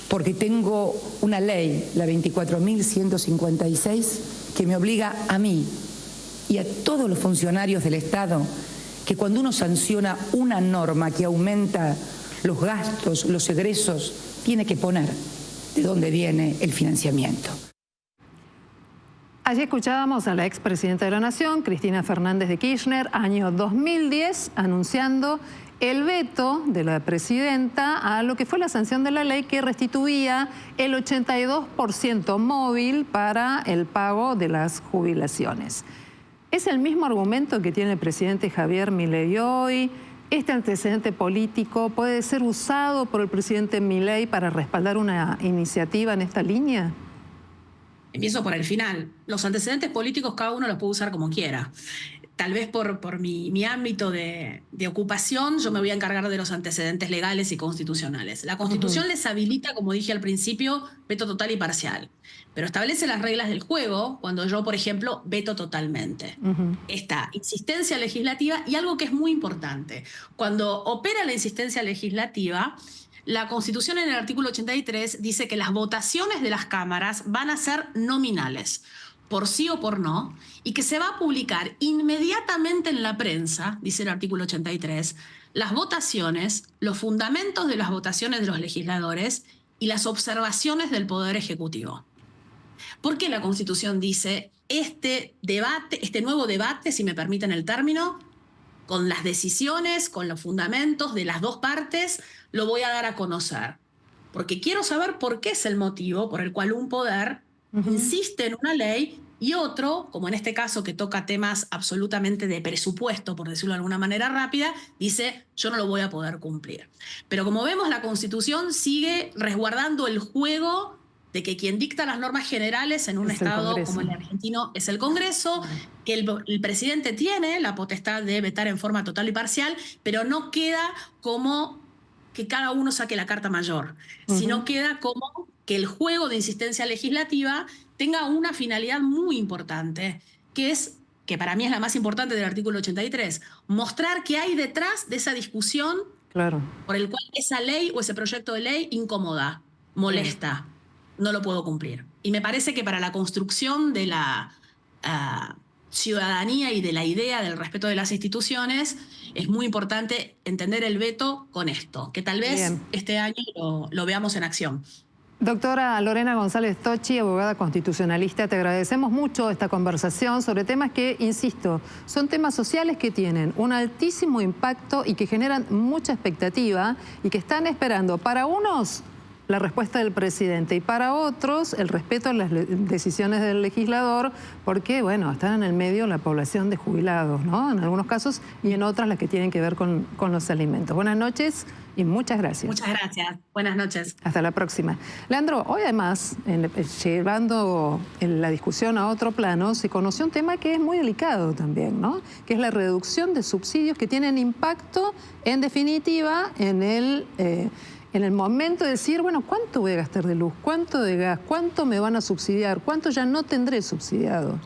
porque tengo una ley, la 24.156, que me obliga a mí y a todos los funcionarios del Estado que cuando uno sanciona una norma que aumenta los gastos, los egresos, tiene que poner de dónde viene el financiamiento. Allí escuchábamos a la expresidenta de la Nación, Cristina Fernández de Kirchner, año 2010, anunciando el veto de la presidenta a lo que fue la sanción de la ley que restituía el 82% móvil para el pago de las jubilaciones. ¿Es el mismo argumento que tiene el presidente Javier Milei hoy? ¿Este antecedente político puede ser usado por el presidente Milei para respaldar una iniciativa en esta línea? Empiezo por el final. Los antecedentes políticos cada uno los puede usar como quiera. tal vez por mi ámbito de ocupación, yo me voy a encargar de los antecedentes legales y constitucionales. La Constitución les habilita, como dije al principio, veto total y parcial, pero establece las reglas del juego cuando yo, por ejemplo, veto totalmente. Esta insistencia legislativa y algo que es muy importante. Cuando opera la insistencia legislativa, la Constitución en el artículo 83 dice que las votaciones de las cámaras van a ser nominales, por sí o por no, y que se va a publicar inmediatamente en la prensa, dice el artículo 83, las votaciones, los fundamentos de las votaciones de los legisladores y las observaciones del Poder Ejecutivo. ¿Por qué la Constitución dice este nuevo debate, si me permiten el término, con las decisiones, con los fundamentos de las dos partes, lo voy a dar a conocer? Porque quiero saber por qué es el motivo por el cual un poder insiste en una ley y otro, como en este caso que toca temas absolutamente de presupuesto, por decirlo de alguna manera rápida, dice yo no lo voy a poder cumplir. Pero como vemos, la Constitución sigue resguardando el juego de que quien dicta las normas generales en un Estado como el argentino es el Congreso, que el presidente tiene la potestad de vetar en forma total y parcial, pero no queda como que cada uno saque la carta mayor, sino queda como que el juego de insistencia legislativa tenga una finalidad muy importante, que para mí es la más importante del artículo 83, mostrar qué hay detrás de esa discusión por el cual esa ley o ese proyecto de ley incomoda, molesta, no lo puedo cumplir. Y me parece que para la construcción de la ciudadanía y de la idea del respeto de las instituciones, es muy importante entender el veto con esto, que tal vez este año lo veamos en acción. Doctora Lorena González Tocci, abogada constitucionalista, te agradecemos mucho esta conversación sobre temas que, insisto, son temas sociales que tienen un altísimo impacto y que generan mucha expectativa y que están esperando para unos la respuesta del presidente y para otros el respeto a las decisiones del legislador, porque, bueno, están en el medio la población de jubilados, ¿no? En algunos casos y en otras las que tienen que ver con los alimentos. Buenas noches y muchas gracias. Muchas gracias. Buenas noches. Hasta la próxima. Leandro, hoy además, llevando la discusión a otro plano, se conoció un tema que es muy delicado también, ¿no? Que es la reducción de subsidios que tienen impacto, en definitiva, en el momento de decir, bueno, ¿cuánto voy a gastar de luz? ¿Cuánto de gas? ¿Cuánto me van a subsidiar? ¿Cuánto ya no tendré subsidiado?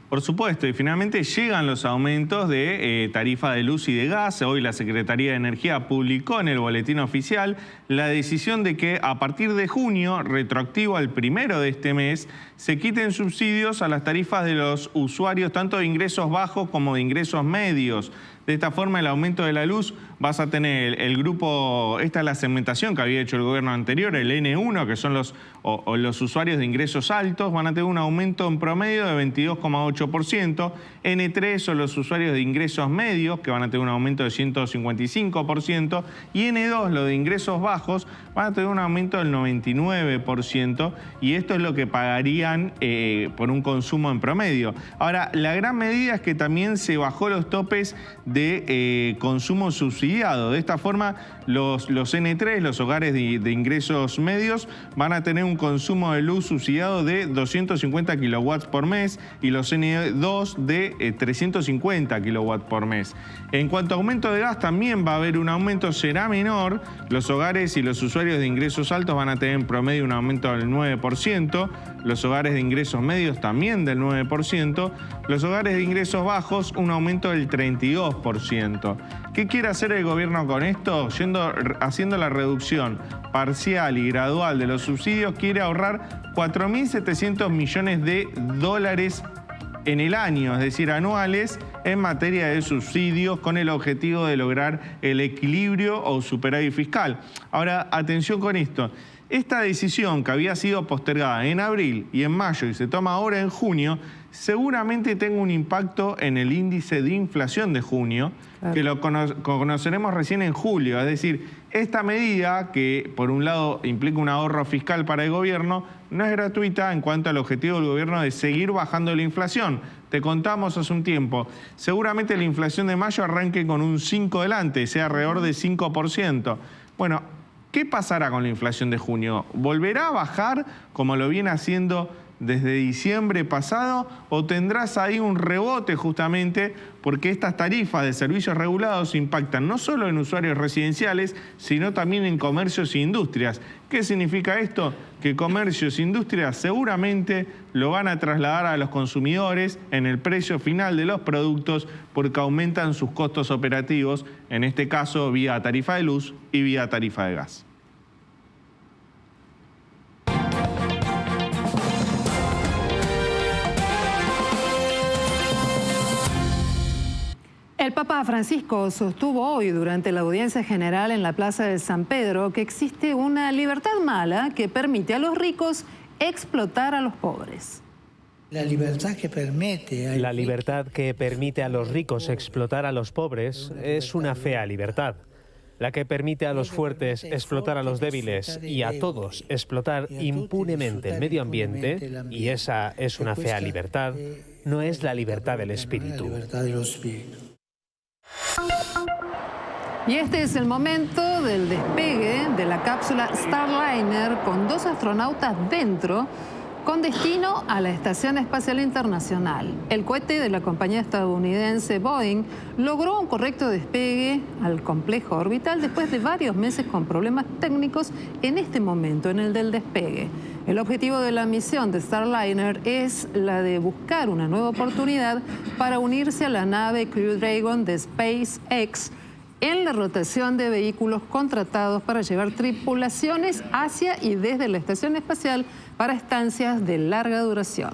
Por supuesto, y finalmente llegan los aumentos de tarifa de luz y de gas. Hoy la Secretaría de Energía publicó en el boletín oficial la decisión de que a partir de junio, retroactivo al 1 de este mes, se quiten subsidios a las tarifas de los usuarios tanto de ingresos bajos como de ingresos medios. De esta forma, el aumento de la luz vas a tener el grupo, esta es la segmentación que había hecho el gobierno anterior, el N1, que son los usuarios de ingresos altos, van a tener un aumento en promedio de 22,8%. N3 son los usuarios de ingresos medios, que van a tener un aumento de 155%. Y N2, los de ingresos bajos, van a tener un aumento del 99%. Y esto es lo que pagarían por un consumo en promedio. Ahora, la gran medida es que también se bajó los topes de consumo subsidiado. De esta forma, los N3, los hogares de ingresos medios, van a tener un consumo de luz subsidiado de 250 kilowatts por mes y los N2 de 350 kilowatts por mes. En cuanto a aumento de gas, también va a haber un aumento, será menor. Los hogares y los usuarios de ingresos altos van a tener en promedio un aumento del 9%. Los hogares de ingresos medios también del 9%. Los hogares de ingresos bajos, un aumento del 32%. ¿Qué quiere hacer el gobierno con esto? Haciendo la reducción parcial y gradual de los subsidios, quiere ahorrar 4.700 millones de dólares en el año, es decir, anuales, en materia de subsidios, con el objetivo de lograr el equilibrio o superávit fiscal. Ahora, atención con esto. Esta decisión, que había sido postergada en abril y en mayo y se toma ahora en junio, seguramente tenga un impacto en el índice de inflación de junio, que lo conoceremos recién en julio. Es decir, esta medida, que por un lado implica un ahorro fiscal para el gobierno, no es gratuita en cuanto al objetivo del gobierno de seguir bajando la inflación. Te contamos hace un tiempo, seguramente la inflación de mayo arranque con un 5 delante, sea alrededor de 5%. Bueno, ¿qué pasará con la inflación de junio? ¿Volverá a bajar como lo viene haciendo desde diciembre pasado o tendrás ahí un rebote justamente porque estas tarifas de servicios regulados impactan no solo en usuarios residenciales, sino también en comercios e industrias? ¿Qué significa esto? Que comercios e industrias seguramente lo van a trasladar a los consumidores en el precio final de los productos porque aumentan sus costos operativos, en este caso vía tarifa de luz y vía tarifa de gas. El Papa Francisco sostuvo hoy durante la audiencia general en la Plaza de San Pedro que existe una libertad mala que permite a los ricos explotar a los pobres. La libertad que permite a los ricos explotar a los pobres es una fea libertad. La que permite a los fuertes explotar a los débiles y a todos explotar impunemente el medio ambiente, y esa es una fea libertad, no es la libertad del espíritu. Y este es el momento del despegue de la cápsula Starliner con 2 astronautas dentro con destino a la Estación Espacial Internacional. El cohete de la compañía estadounidense Boeing logró un correcto despegue al complejo orbital después de varios meses con problemas técnicos en este momento, en el del despegue. El objetivo de la misión de Starliner es la de buscar una nueva oportunidad para unirse a la nave Crew Dragon de SpaceX en la rotación de vehículos contratados para llevar tripulaciones hacia y desde la estación espacial para estancias de larga duración.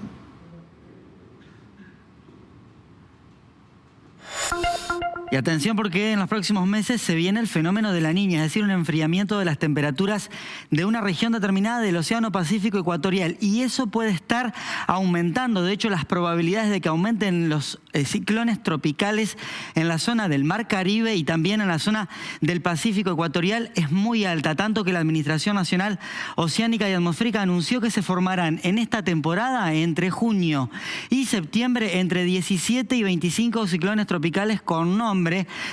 Y atención porque en los próximos meses se viene el fenómeno de la Niña, es decir, un enfriamiento de las temperaturas de una región determinada del Océano Pacífico Ecuatorial. Y eso puede estar aumentando. De hecho, las probabilidades de que aumenten los ciclones tropicales en la zona del Mar Caribe y también en la zona del Pacífico Ecuatorial es muy alta. Tanto que la Administración Nacional Oceánica y Atmosférica anunció que se formarán en esta temporada, entre junio y septiembre, entre 17 y 25 ciclones tropicales con nombre,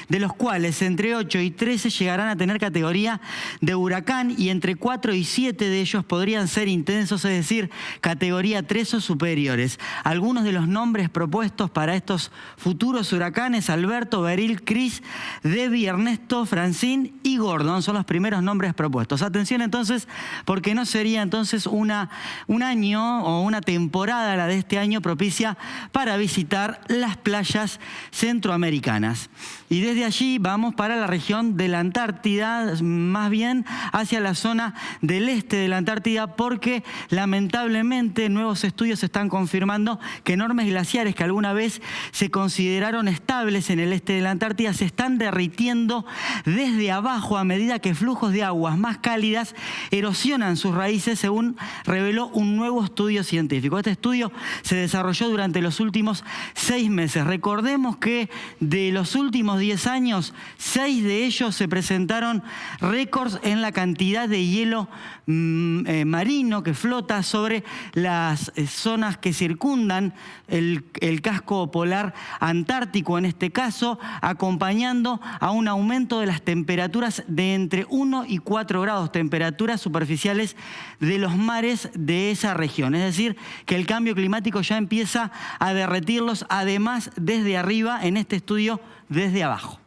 de los cuales entre 8 y 13 llegarán a tener categoría de huracán y entre 4 y 7 de ellos podrían ser intensos, es decir, categoría 3 o superiores. Algunos de los nombres propuestos para estos futuros huracanes: Alberto, Beryl, Chris, Debbie, Ernesto, Francine y Gordon son los primeros nombres propuestos. Atención entonces, porque no sería entonces un año o una temporada, la de este año, propicia para visitar las playas centroamericanas. Y desde allí vamos para la región de la Antártida, más bien hacia la zona del este de la Antártida, porque lamentablemente nuevos estudios están confirmando que enormes glaciares que alguna vez se consideraron estables en el este de la Antártida se están derritiendo desde abajo a medida que flujos de aguas más cálidas erosionan sus raíces, según reveló un nuevo estudio científico. Este estudio se desarrolló durante los últimos 6 meses. Recordemos que de los últimos 10 años, 6 de ellos se presentaron récords en la cantidad de hielo marino que flota sobre las zonas que circundan el casco polar antártico, en este caso, acompañando a un aumento de las temperaturas de entre 1 y 4 grados, temperaturas superficiales de los mares de esa región. Es decir, que el cambio climático ya empieza a derretirlos, además desde arriba, en este estudio desde abajo.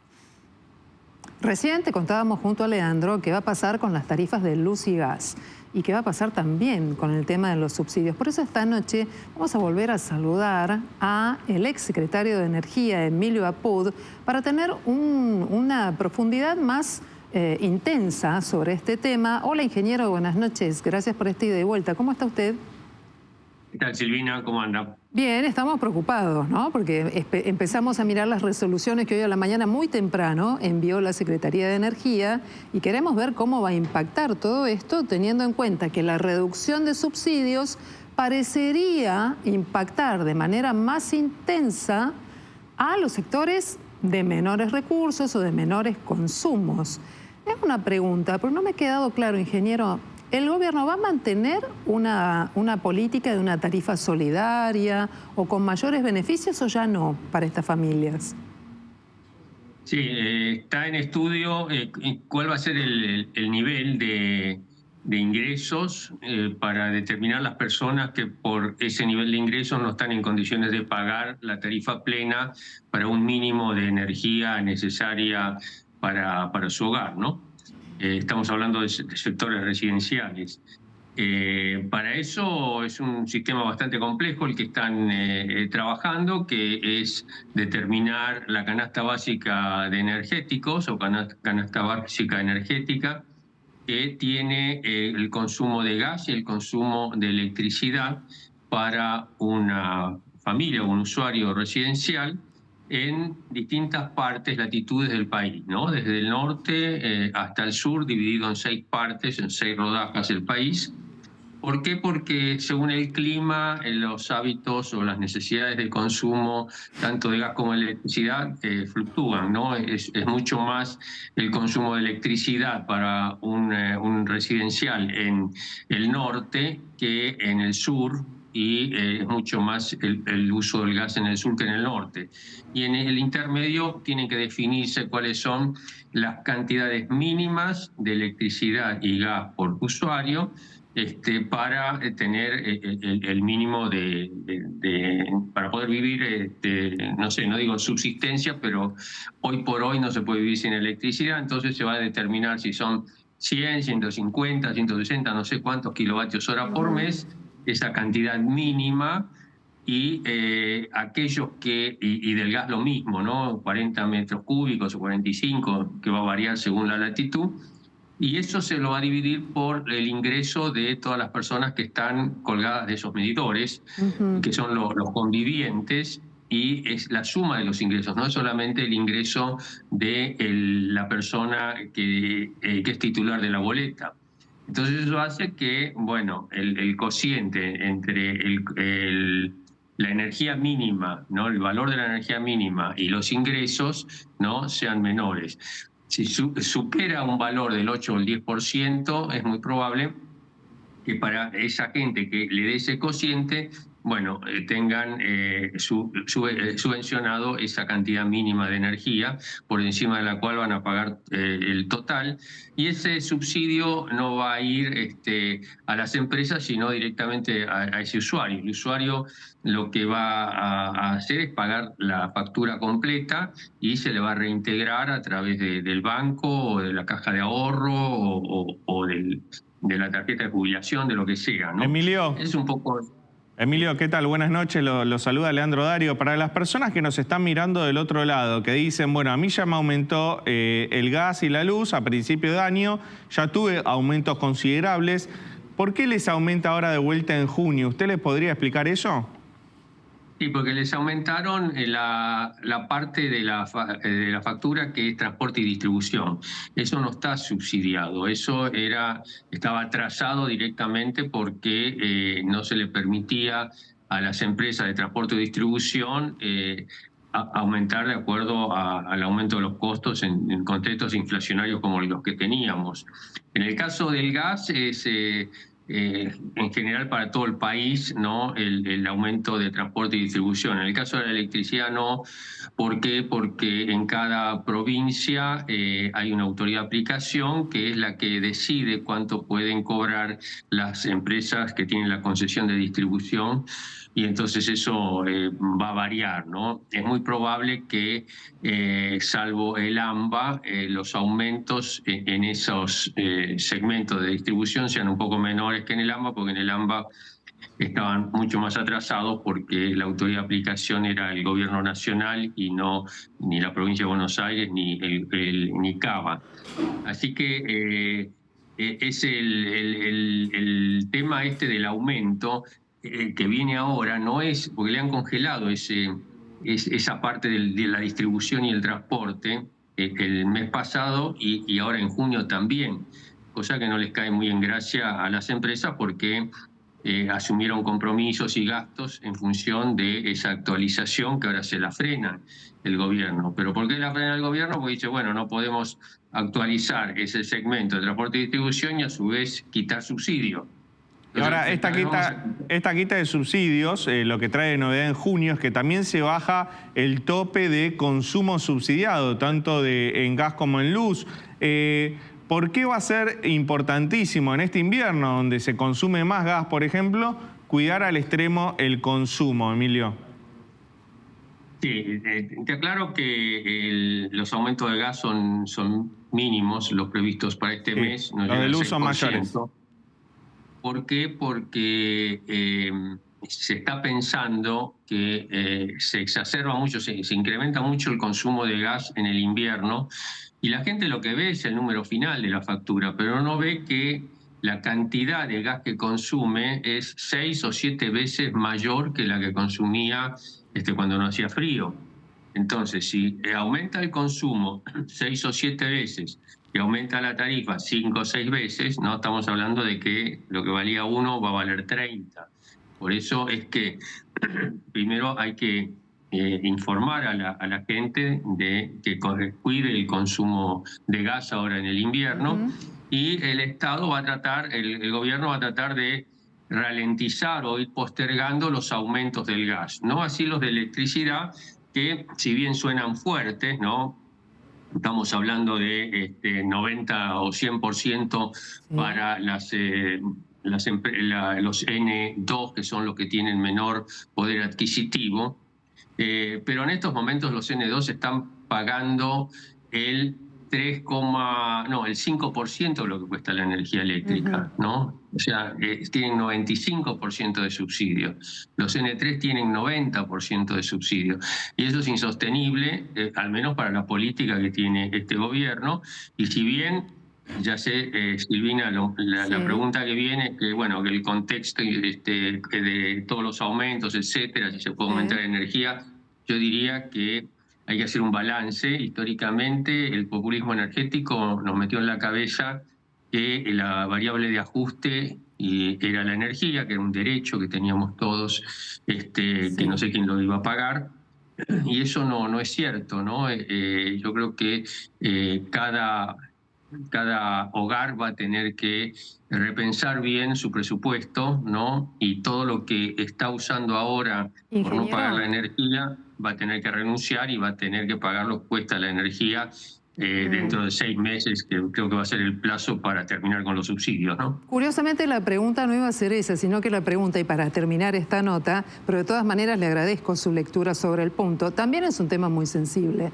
Recién te contábamos junto a Leandro qué va a pasar con las tarifas de luz y gas y qué va a pasar también con el tema de los subsidios. Por eso esta noche vamos a volver a saludar a el exsecretario de Energía, Emilio Apud, para tener una profundidad más intensa sobre este tema. Hola, ingeniero, buenas noches. Gracias por esta ida y vuelta. ¿Cómo está usted? ¿Qué tal, Silvina? ¿Cómo anda? Bien, estamos preocupados, ¿no? Porque empezamos a mirar las resoluciones que hoy a la mañana muy temprano envió la Secretaría de Energía y queremos ver cómo va a impactar todo esto, teniendo en cuenta que la reducción de subsidios parecería impactar de manera más intensa a los sectores de menores recursos o de menores consumos. Es una pregunta, pero no me ha quedado claro, ingeniero. ¿El gobierno va a mantener una política de una tarifa solidaria o con mayores beneficios o ya no para estas familias? Sí, está en estudio cuál va a ser el nivel de ingresos para determinar las personas que por ese nivel de ingresos no están en condiciones de pagar la tarifa plena para un mínimo de energía necesaria para su hogar, ¿no? Estamos hablando de sectores residenciales. Para eso es un sistema bastante complejo el que están trabajando, que es determinar la canasta básica de energéticos o canasta básica energética, que tiene el consumo de gas y el consumo de electricidad para una familia o un usuario residencial en distintas partes, latitudes del país, ¿no? Desde el norte hasta el sur, dividido en 6 partes, en 6 rodajas el país. ¿Por qué? Porque según el clima, los hábitos o las necesidades de consumo, tanto de gas como de electricidad, fluctúan, ¿no? Es mucho más el consumo de electricidad para un residencial en el norte que en el sur, y es mucho más el uso del gas en el sur que en el norte. Y en el intermedio tienen que definirse cuáles son las cantidades mínimas de electricidad y gas por usuario, para tener el mínimo para poder vivir, no sé, no digo subsistencia, pero hoy por hoy no se puede vivir sin electricidad. Entonces se va a determinar si son 100, 150, 160, no sé cuántos kilovatios hora por mes, esa cantidad mínima, y aquellos y del gas lo mismo, ¿no? 40 metros cúbicos o 45, que va a variar según la latitud. Y eso se lo va a dividir por el ingreso de todas las personas que están colgadas de esos medidores, que son los convivientes, y es la suma de los ingresos, no es solamente el ingreso de la persona que es titular de la boleta. Entonces eso hace que, bueno, el cociente entre la energía mínima, ¿no? El valor de la energía mínima y los ingresos, ¿no? Sean menores. Si supera un valor del 8 o el 10%, es muy probable que para esa gente que le dé ese cociente, bueno, tengan subvencionado esa cantidad mínima de energía, por encima de la cual van a pagar el total. Y ese subsidio no va a ir a las empresas, sino directamente a ese usuario. El usuario lo que va a hacer es pagar la factura completa y se le va a reintegrar a través del banco o de la caja de ahorro o de la tarjeta de jubilación, de lo que sea, ¿no? Emilio. Es un poco... Emilio, ¿qué tal? Buenas noches, lo saluda Leandro Dario. Para las personas que nos están mirando del otro lado, que dicen, bueno, a mí ya me aumentó el gas y la luz a principio de año, ya tuve aumentos considerables, ¿por qué les aumenta ahora de vuelta en junio? ¿Usted les podría explicar eso? Sí, porque les aumentaron la parte de la factura que es transporte y distribución. Eso no está subsidiado, eso estaba atrasado directamente porque no se le permitía a las empresas de transporte y distribución aumentar de acuerdo al aumento de los costos en contextos inflacionarios como los que teníamos. En el caso del gas en general para todo el país, ¿no? El aumento de transporte y distribución. En el caso de la electricidad no. ¿Por qué? Porque en cada provincia hay una autoridad de aplicación que es la que decide cuánto pueden cobrar las empresas que tienen la concesión de distribución, y entonces eso va a variar, ¿no? Es muy probable que, salvo el AMBA, los aumentos en esos segmentos de distribución sean un poco menores que en el AMBA, porque en el AMBA estaban mucho más atrasados porque la autoridad de aplicación era el gobierno nacional y no ni la provincia de Buenos Aires ni Cava. Así que es el tema del aumento que viene ahora, no es porque le han congelado esa parte de la distribución y el transporte el mes pasado y ahora en junio también, cosa que no les cae muy en gracia a las empresas porque asumieron compromisos y gastos en función de esa actualización que ahora se la frena el gobierno. ¿Pero por qué la frena el gobierno? Porque dice, bueno, no podemos actualizar ese segmento de transporte y distribución y a su vez quitar subsidio. Ahora, esta quita de subsidios, lo que trae de novedad en junio es que también se baja el tope de consumo subsidiado, tanto en gas como en luz. ¿Por qué va a ser importantísimo en este invierno, donde se consume más gas, por ejemplo, cuidar al extremo el consumo, Emilio? Sí, te aclaro que los aumentos de gas son mínimos, los previstos para este mes. No los del uso mayores. ¿Por qué? Porque se está pensando que se exacerba mucho, se incrementa mucho el consumo de gas en el invierno, y la gente lo que ve es el número final de la factura, pero no ve que la cantidad de gas que consume es 6 o 7 veces mayor que la que consumía cuando no hacía frío. Entonces, si aumenta el consumo 6 o 7 veces y aumenta la tarifa 5 o 6 veces, no estamos hablando de que lo que valía 1 va a valer 30. Por eso es que primero hay que informar a la gente de que cuide el consumo de gas ahora en el invierno, y el Estado va a tratar, el gobierno va a tratar de ralentizar o ir postergando los aumentos del gas, no así los de electricidad, que si bien suenan fuertes, ¿no? Estamos hablando de 90 o 100% para los N2, que son los que tienen menor poder adquisitivo, pero en estos momentos los N2 están pagando el 5% de lo que cuesta la energía eléctrica, ¿no? O sea, tienen 95% de subsidio. Los N3 tienen 90% de subsidio. Y eso es insostenible, al menos para la política que tiene este gobierno. Y si bien, ya sé, Silvina, la pregunta que viene es que, bueno, que el contexto de todos los aumentos, etcétera, si se puede aumentar la energía, yo diría que hay que hacer un balance. Históricamente, el populismo energético nos metió en la cabeza que la variable de ajuste era la energía, que era un derecho que teníamos todos, que no sé quién lo iba a pagar. Y eso no es cierto, ¿no? Yo creo que cada hogar va a tener que repensar bien su presupuesto, ¿no? Y todo lo que está usando ahora por no pagar la energía va a tener que renunciar y va a tener que pagar lo que cuesta la energía dentro de 6 meses, que creo que va a ser el plazo para terminar con los subsidios, ¿no? Curiosamente la pregunta no iba a ser esa, sino que la pregunta, y para terminar esta nota, pero de todas maneras le agradezco su lectura sobre el punto, también es un tema muy sensible,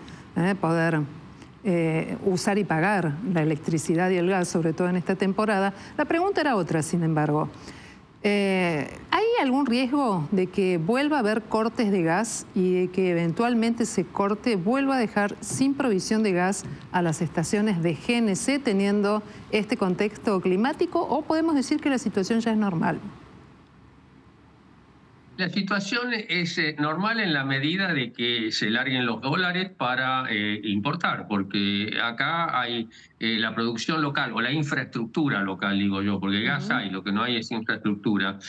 poder usar y pagar la electricidad y el gas, sobre todo en esta temporada. La pregunta era otra, sin embargo. ¿Hay algún riesgo de que vuelva a haber cortes de gas y de que eventualmente ese corte vuelva a dejar sin provisión de gas a las estaciones de GNC, teniendo este contexto climático, o podemos decir que la situación ya es normal? La situación es normal en la medida de que se larguen los dólares para importar, porque acá hay la producción local o la infraestructura local, digo yo, porque gas hay, lo que no hay es infraestructura.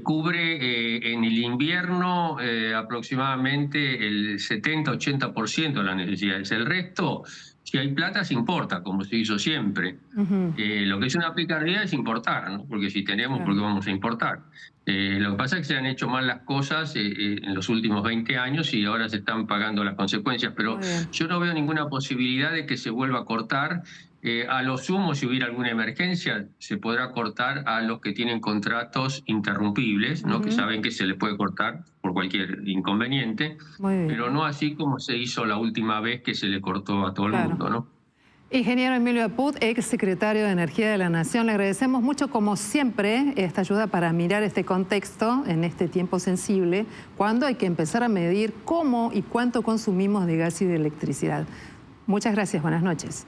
Cubre en el invierno aproximadamente el 70-80% de las necesidades. El resto, si hay plata, se importa, como se hizo siempre. Lo que es una picardía es importar, ¿no? Porque si tenemos, ¿por qué vamos a importar? Lo que pasa es que se han hecho mal las cosas en los últimos 20 años y ahora se están pagando las consecuencias, pero yo no veo ninguna posibilidad de que se vuelva a cortar. A lo sumo, si hubiera alguna emergencia, se podrá cortar a los que tienen contratos interrumpibles, ¿no? Que saben que se les puede cortar por cualquier inconveniente, pero no así como se hizo la última vez que se le cortó a todo el mundo, ¿no? Ingeniero Emilio Apud, ex secretario de Energía de la Nación, le agradecemos mucho, como siempre, esta ayuda para mirar este contexto en este tiempo sensible, cuando hay que empezar a medir cómo y cuánto consumimos de gas y de electricidad. Muchas gracias, buenas noches.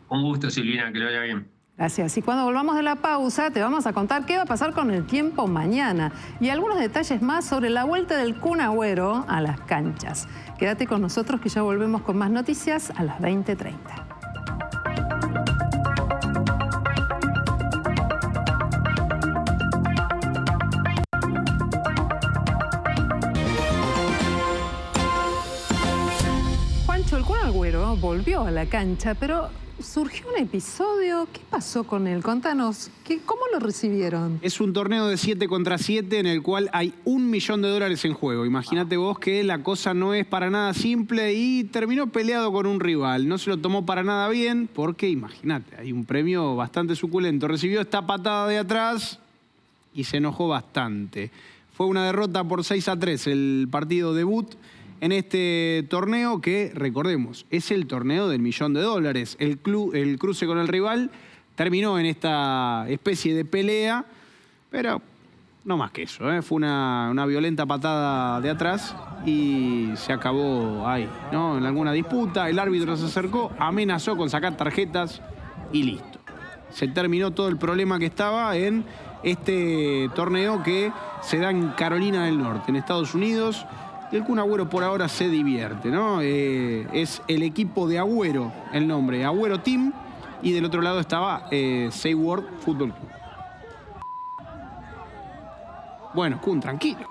Un gusto, Silvina, que le vaya bien. Gracias. Y cuando volvamos de la pausa, te vamos a contar qué va a pasar con el tiempo mañana y algunos detalles más sobre la vuelta del Kun Agüero a las canchas. Quédate con nosotros que ya volvemos con más noticias a las 20:30. El Kun Agüero volvió a la cancha, pero surgió un episodio. ¿Qué pasó con él? Contanos, ¿cómo lo recibieron? Es un torneo de 7 contra 7 en el cual hay $1 millón en juego. Imagínate vos que la cosa no es para nada simple y terminó peleado con un rival. No se lo tomó para nada bien porque, imagínate, hay un premio bastante suculento. Recibió esta patada de atrás y se enojó bastante. Fue una derrota por 6-3 el partido debut en este torneo que, recordemos, es el torneo del $1 millón. El cruce con el rival terminó en esta especie de pelea, pero no más que eso, ¿eh? Fue una violenta patada de atrás y se acabó ahí, ¿no? En alguna disputa, el árbitro se acercó, amenazó con sacar tarjetas y listo. Se terminó todo el problema que estaba en este torneo que se da en Carolina del Norte, en Estados Unidos. Y el Kun Agüero por ahora se divierte, ¿no? Es el equipo de Agüero, el nombre, Agüero Team, y del otro lado estaba Seward Fútbol Club. Bueno, Kun, tranquilo.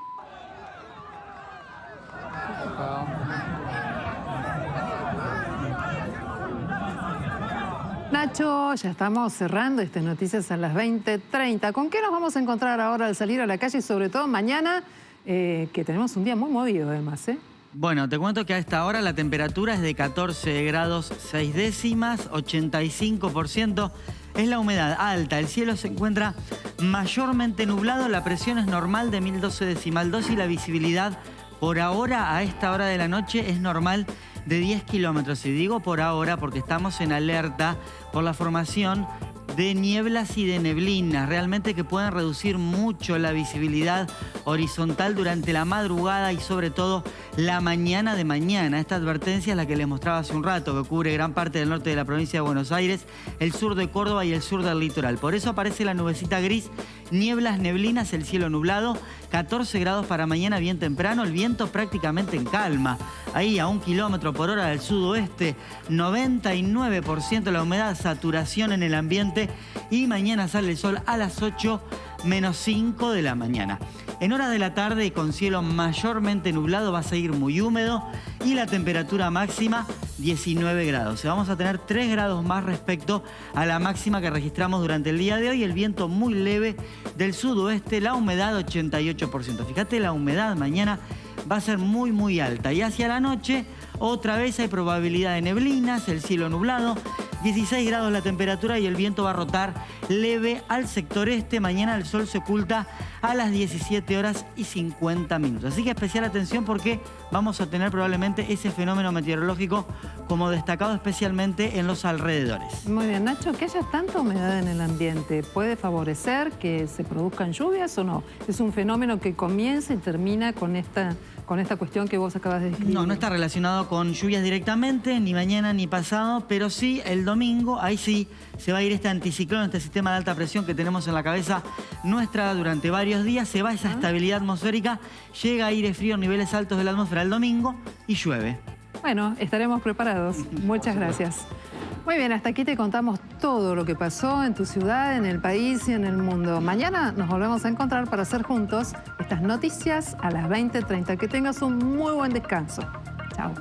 Nacho, ya estamos cerrando estas noticias a las 20:30. ¿Con qué nos vamos a encontrar ahora al salir a la calle y sobre todo mañana, que tenemos un día muy movido además, ¿eh? Bueno, te cuento que a esta hora la temperatura es de 14 grados 6 décimas, 85%. Es la humedad alta, el cielo se encuentra mayormente nublado, la presión es normal de 1012,2 y la visibilidad por ahora, a esta hora de la noche, es normal de 10 kilómetros. Y digo por ahora porque estamos en alerta por la formación de nieblas y de neblinas, realmente que pueden reducir mucho la visibilidad horizontal durante la madrugada y sobre todo la mañana de mañana. Esta advertencia es la que les mostraba hace un rato, que cubre gran parte del norte de la provincia de Buenos Aires, el sur de Córdoba y el sur del litoral. Por eso aparece la nubecita gris, nieblas, neblinas, el cielo nublado, 14 grados para mañana bien temprano, el viento prácticamente en calma. Ahí a 1 kilómetro por hora del sudoeste, 99% la humedad, saturación en el ambiente y mañana sale el sol a las 8 menos 5 de la mañana. En horas de la tarde, con cielo mayormente nublado, va a seguir muy húmedo y la temperatura máxima 19 grados. O sea, vamos a tener 3 grados más respecto a la máxima que registramos durante el día de hoy. El viento muy leve del sudoeste, la humedad 88%. Fíjate, la humedad mañana va a ser muy, muy alta. Y hacia la noche, otra vez hay probabilidad de neblinas, el cielo nublado, 16 grados la temperatura y el viento va a rotar leve al sector este. Mañana el sol se oculta a las 17 horas y 50 minutos. Así que especial atención porque vamos a tener probablemente ese fenómeno meteorológico como destacado especialmente en los alrededores. Muy bien, Nacho, que haya tanta humedad en el ambiente, ¿puede favorecer que se produzcan lluvias o no? ¿Es un fenómeno que comienza y termina con esta cuestión que vos acabas de describir? No, no está relacionado con lluvias directamente, ni mañana ni pasado, pero sí el domingo, ahí sí se va a ir este anticiclón, este sistema de alta presión que tenemos en la cabeza nuestra durante varios días, se va esa estabilidad atmosférica, llega aire frío en niveles altos de la atmósfera el domingo y llueve. Bueno, estaremos preparados. Muchas gracias. Muy bien, hasta aquí te contamos todo lo que pasó en tu ciudad, en el país y en el mundo. Mañana nos volvemos a encontrar para hacer juntos estas noticias a las 20:30. Que tengas un muy buen descanso. Chao.